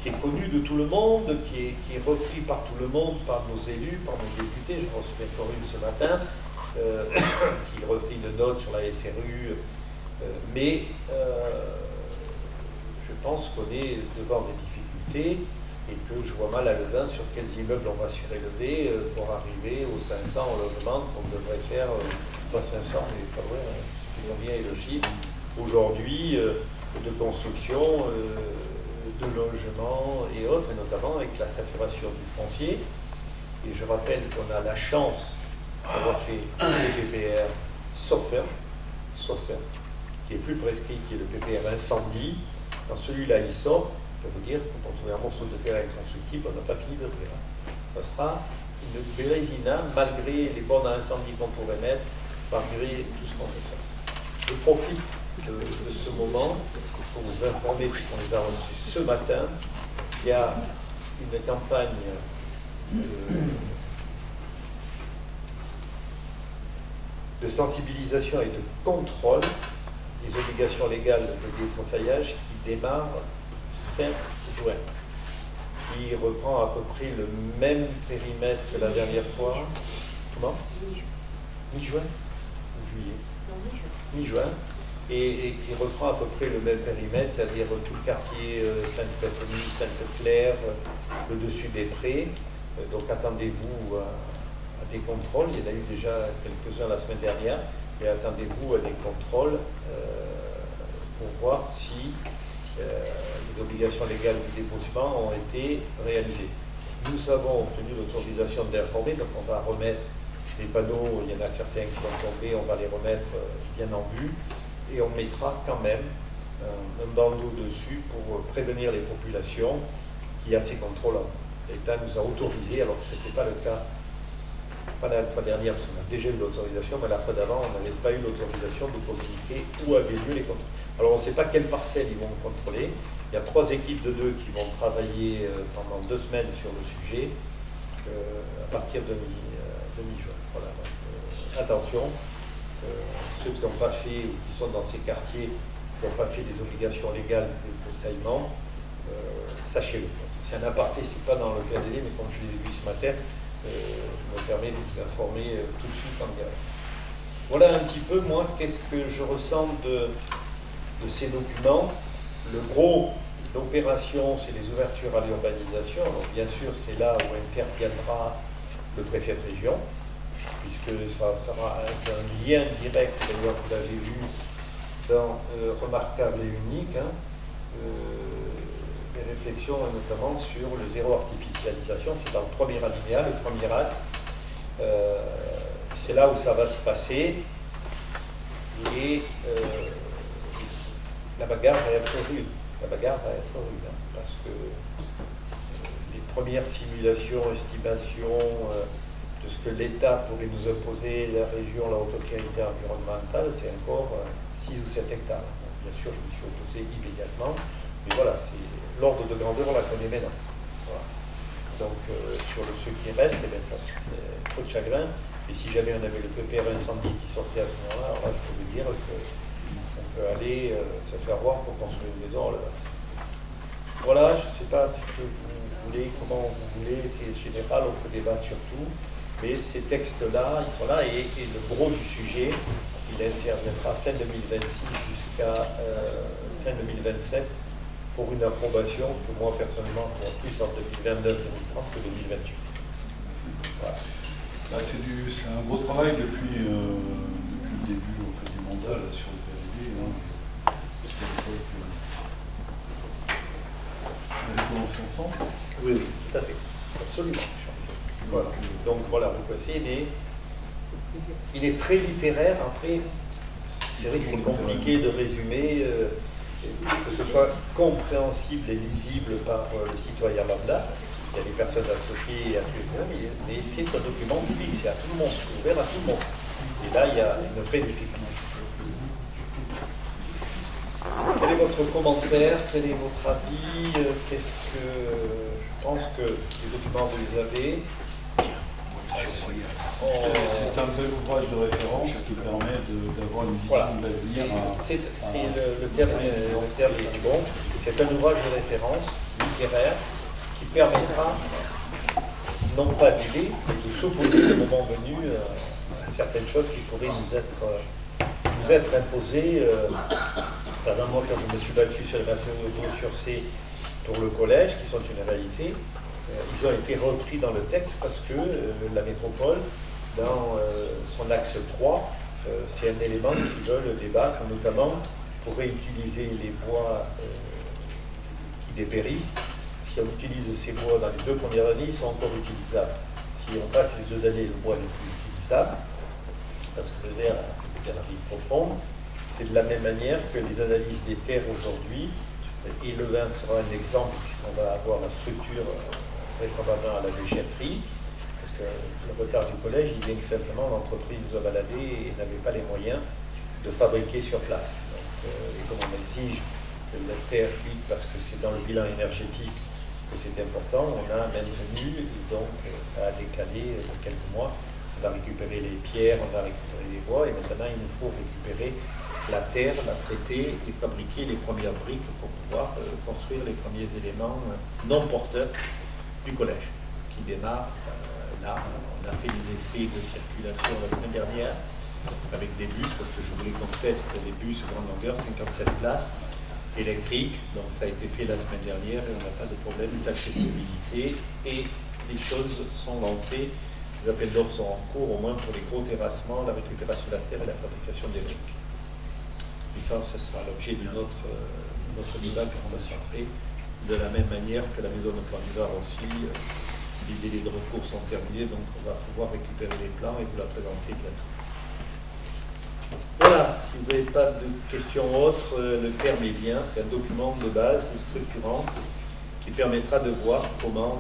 Speaker 1: qui est connu de tout le monde, qui est repris par tout le monde, par nos élus, par nos députés. Je recevais Corinne ce matin, qui reprit une note sur la SRU, mais je pense qu'on est devant des difficultés et que je vois mal à Levin sur quels immeubles on va surélever pour arriver aux 500 logements qu'on devrait faire, pas 500, mais pas loin, combien est le chiffre, aujourd'hui, de construction, de logements et autres, et notamment avec la saturation du foncier. Et je rappelle qu'on a la chance d'avoir fait le PPR sauf un, qui est plus prescrit, qui est le PPR incendie. Dans celui-là, il sort. Je peux vous dire, quand on trouve un morceau de terrain constructible, on n'a pas fini de le faire. Ça sera une bérésina, malgré les bornes à incendie qu'on pourrait mettre, malgré tout ce qu'on peut faire. Je profite de ce moment pour vous informer, puisqu'on les a reçus ce matin, qu'il y a une campagne de sensibilisation et de contrôle des obligations légales de débroussaillage qui démarre fin juin, qui reprend à peu près le même périmètre que la dernière fois. Comment? Mi-juin ou juillet? Mi-juin. Et qui reprend à peu près le même périmètre, c'est-à-dire tout le quartier Sainte-Catherine, Sainte-Claire, le dessus des prés. Donc attendez-vous à des contrôles. Il y en a eu déjà quelques-uns la semaine dernière, mais attendez-vous à des contrôles pour voir si les obligations légales du déboussement ont été réalisées. Nous avons obtenu l'autorisation d'informer, donc on va remettre les panneaux, il y en a certains qui sont tombés, on va les remettre bien en vue. Et on mettra quand même un bandeau dessus pour prévenir les populations qu'il y a ces contrôles. L'État nous a autorisé, alors que ce n'était pas le cas, pas la fois dernière, parce qu'on a déjà eu l'autorisation, mais la fois d'avant, on n'avait pas eu l'autorisation de communiquer où avaient lieu les contrôles. Alors on ne sait pas quelles parcelles ils vont contrôler. Il y a 3 équipes de 2 qui vont travailler pendant 2 semaines sur le sujet, à partir de mi-juin. Voilà, attention. Ceux qui n'ont pas fait, ou qui sont dans ces quartiers, qui n'ont pas fait des obligations légales de débroussaillement, sachez-le. C'est un aparté, c'est pas dans le PADD, mais comme je l'ai vu ce matin, je me permets de vous informer tout de suite en direct. Voilà un petit peu, moi, qu'est-ce que je ressens de ces documents. Le gros d'opération, c'est les ouvertures à l'urbanisation. Alors bien sûr, c'est là où interviendra le préfet de région, puisque ça sera un lien direct, d'ailleurs vous l'avez vu dans Remarquable et Unique, des réflexions notamment sur le zéro artificialisation, c'est dans le premier alinéa, le premier axe, c'est là où ça va se passer, et la bagarre va être rude, parce que les premières simulations, estimations, de ce que l'État pourrait nous imposer, la région, la haute autorité environnementale, c'est encore 6 ou 7 hectares. Donc, bien sûr, je me suis opposé immédiatement, mais voilà, c'est l'ordre de grandeur, on la connaît maintenant. Voilà. Donc, sur ce qui reste, eh bien, ça, c'est trop de chagrin. Et si jamais on avait le PPR incendie qui sortait à ce moment-là, alors là, je peux vous dire qu'on peut aller se faire voir pour construire une maison. Là. Voilà, je ne sais pas ce que vous voulez, comment vous voulez, c'est général, on peut débattre sur tout. Mais ces textes-là, ils sont là, et le gros du sujet, il interviendra fin 2026 jusqu'à fin 2027 pour une approbation que moi, personnellement, je vois plus en 2029-2030 que 2028. Voilà.
Speaker 4: Là, c'est un gros travail depuis le début du mandat là, sur le PADD. On avait commencé ensemble.
Speaker 1: Oui, tout à fait, absolument. Voilà. Donc voilà, vous voyez, il est très littéraire. Après, c'est vrai que c'est compliqué de résumer, que ce soit compréhensible et lisible par le citoyen lambda. Il y a des personnes associées à tout le monde, mais c'est un document public, c'est à tout le monde, c'est ouvert à tout le monde. Et là, il y a une vraie difficulté. Quel est votre commentaire? Quel est votre avis? Qu'est-ce que je pense que les documents vous les avez?
Speaker 4: C'est un bel ouvrage de référence qui permet d'avoir une vision de l'avenir.
Speaker 1: C'est le terme est bon. C'est un ouvrage de référence littéraire qui permettra non pas d'aider, mais de s'opposer le moment venu à certaines choses qui pourraient nous être imposées. Par exemple, moi, quand je me suis battu sur les matériaux sur C pour le collège, qui sont une réalité, ils ont été repris dans le texte parce que la métropole, dans son axe 3, c'est un élément qu'ils veulent débattre, notamment pour réutiliser les bois qui dépérissent. Si on utilise ces bois dans les 2 premières années, ils sont encore utilisables. Si on passe les 2 années, le bois n'est plus utilisable, parce que le verre a une galerie profonde. C'est de la même manière que les analyses des terres aujourd'hui, et le vin sera un exemple, puisqu'on va avoir la structure vraisemblablement à la déchetterie, parce que le retard du collège, il vient que simplement l'entreprise nous a baladé et n'avait pas les moyens de fabriquer sur place. Donc, et comme on exige que la terre cuite, parce que c'est dans le bilan énergétique, c'était important, on a maintenu, et donc ça a décalé de quelques mois. On a récupéré les pierres, on a récupéré les bois, et maintenant il nous faut récupérer la terre, la traiter et fabriquer les premières briques pour pouvoir construire les premiers éléments non porteurs du collège, qui démarre là. On a fait des essais de circulation la semaine dernière avec des bus, parce que je voulais qu'on teste les bus grande longueur, 57 places, électriques, donc ça a été fait la semaine dernière et on n'a pas de problème d'accessibilité et les choses sont lancées, les appels d'offres sont en cours, au moins pour les gros terrassements, la récupération de la terre et la fabrication des briques. Et ça, ce sera l'objet de notre débat qu'on va sortir, de la même manière que la maison de plan d'hiver aussi, les délais de recours sont terminés, donc on va pouvoir récupérer les plans et vous la présenter bientôt. Voilà, si vous n'avez pas de questions autres, le terme est bien, c'est un document de base structurant qui permettra de voir comment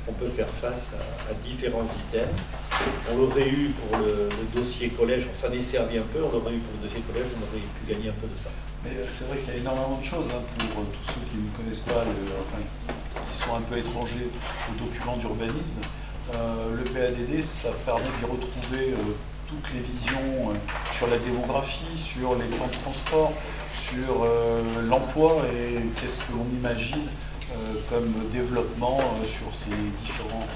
Speaker 1: on peut faire face à différents items. On l'aurait eu pour le dossier collège, on s'en est servi un peu, on l'aurait eu pour le dossier collège, on aurait pu gagner un peu de temps.
Speaker 4: Mais c'est vrai qu'il y a énormément de choses pour tous ceux qui ne connaissent pas, qui sont un peu étrangers aux documents d'urbanisme. Le PADD, ça permet d'y retrouver toutes les visions sur la démographie, sur les plans de transport, sur l'emploi et qu'est-ce que l'on imagine comme développement sur ces différents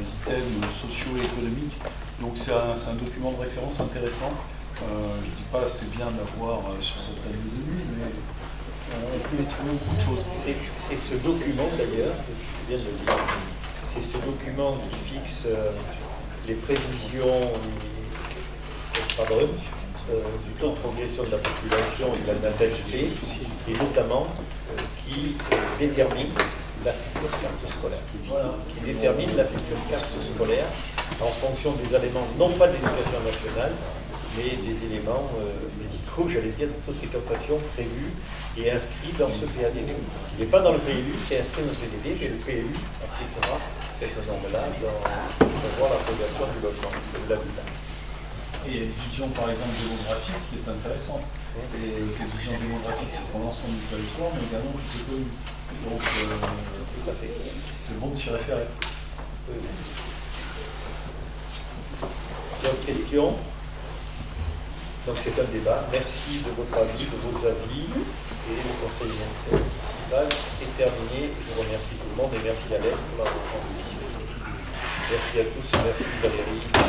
Speaker 4: items sociaux et économiques. Donc c'est un document de référence intéressant. Je ne dis pas c'est bien d'avoir sur cette année de nuit, mais on peut y trouver beaucoup de choses.
Speaker 1: C'est ce document d'ailleurs, je viens de le dire, c'est ce document qui fixe les prévisions du taux de progression de la population et de la natalité, et notamment qui détermine la future carte scolaire. Voilà, qui détermine la future carte scolaire en fonction des éléments, non pas de l'éducation nationale, mais des éléments médicaux, j'allais dire, de toutes les captations prévues et inscrits dans ce PADD. Il n'est pas dans le PLU, c'est inscrit dans le PADD, mais le PLU appliquera cette norme-là pour voir la progression du logement, de l'habitat.
Speaker 4: Et il y a une vision, par exemple, démographique qui est intéressante. Et cette vision démographique, c'est pour l'ensemble du territoire, mais également pour les communes. Donc, c'est bon de s'y référer.
Speaker 1: D'autres questions? Donc c'est un débat. Merci de votre avis, de vos avis. Et le conseil municipal est terminé. Je remercie tout le monde et merci Alex pour la retransmission. Merci à tous. Merci Valérie.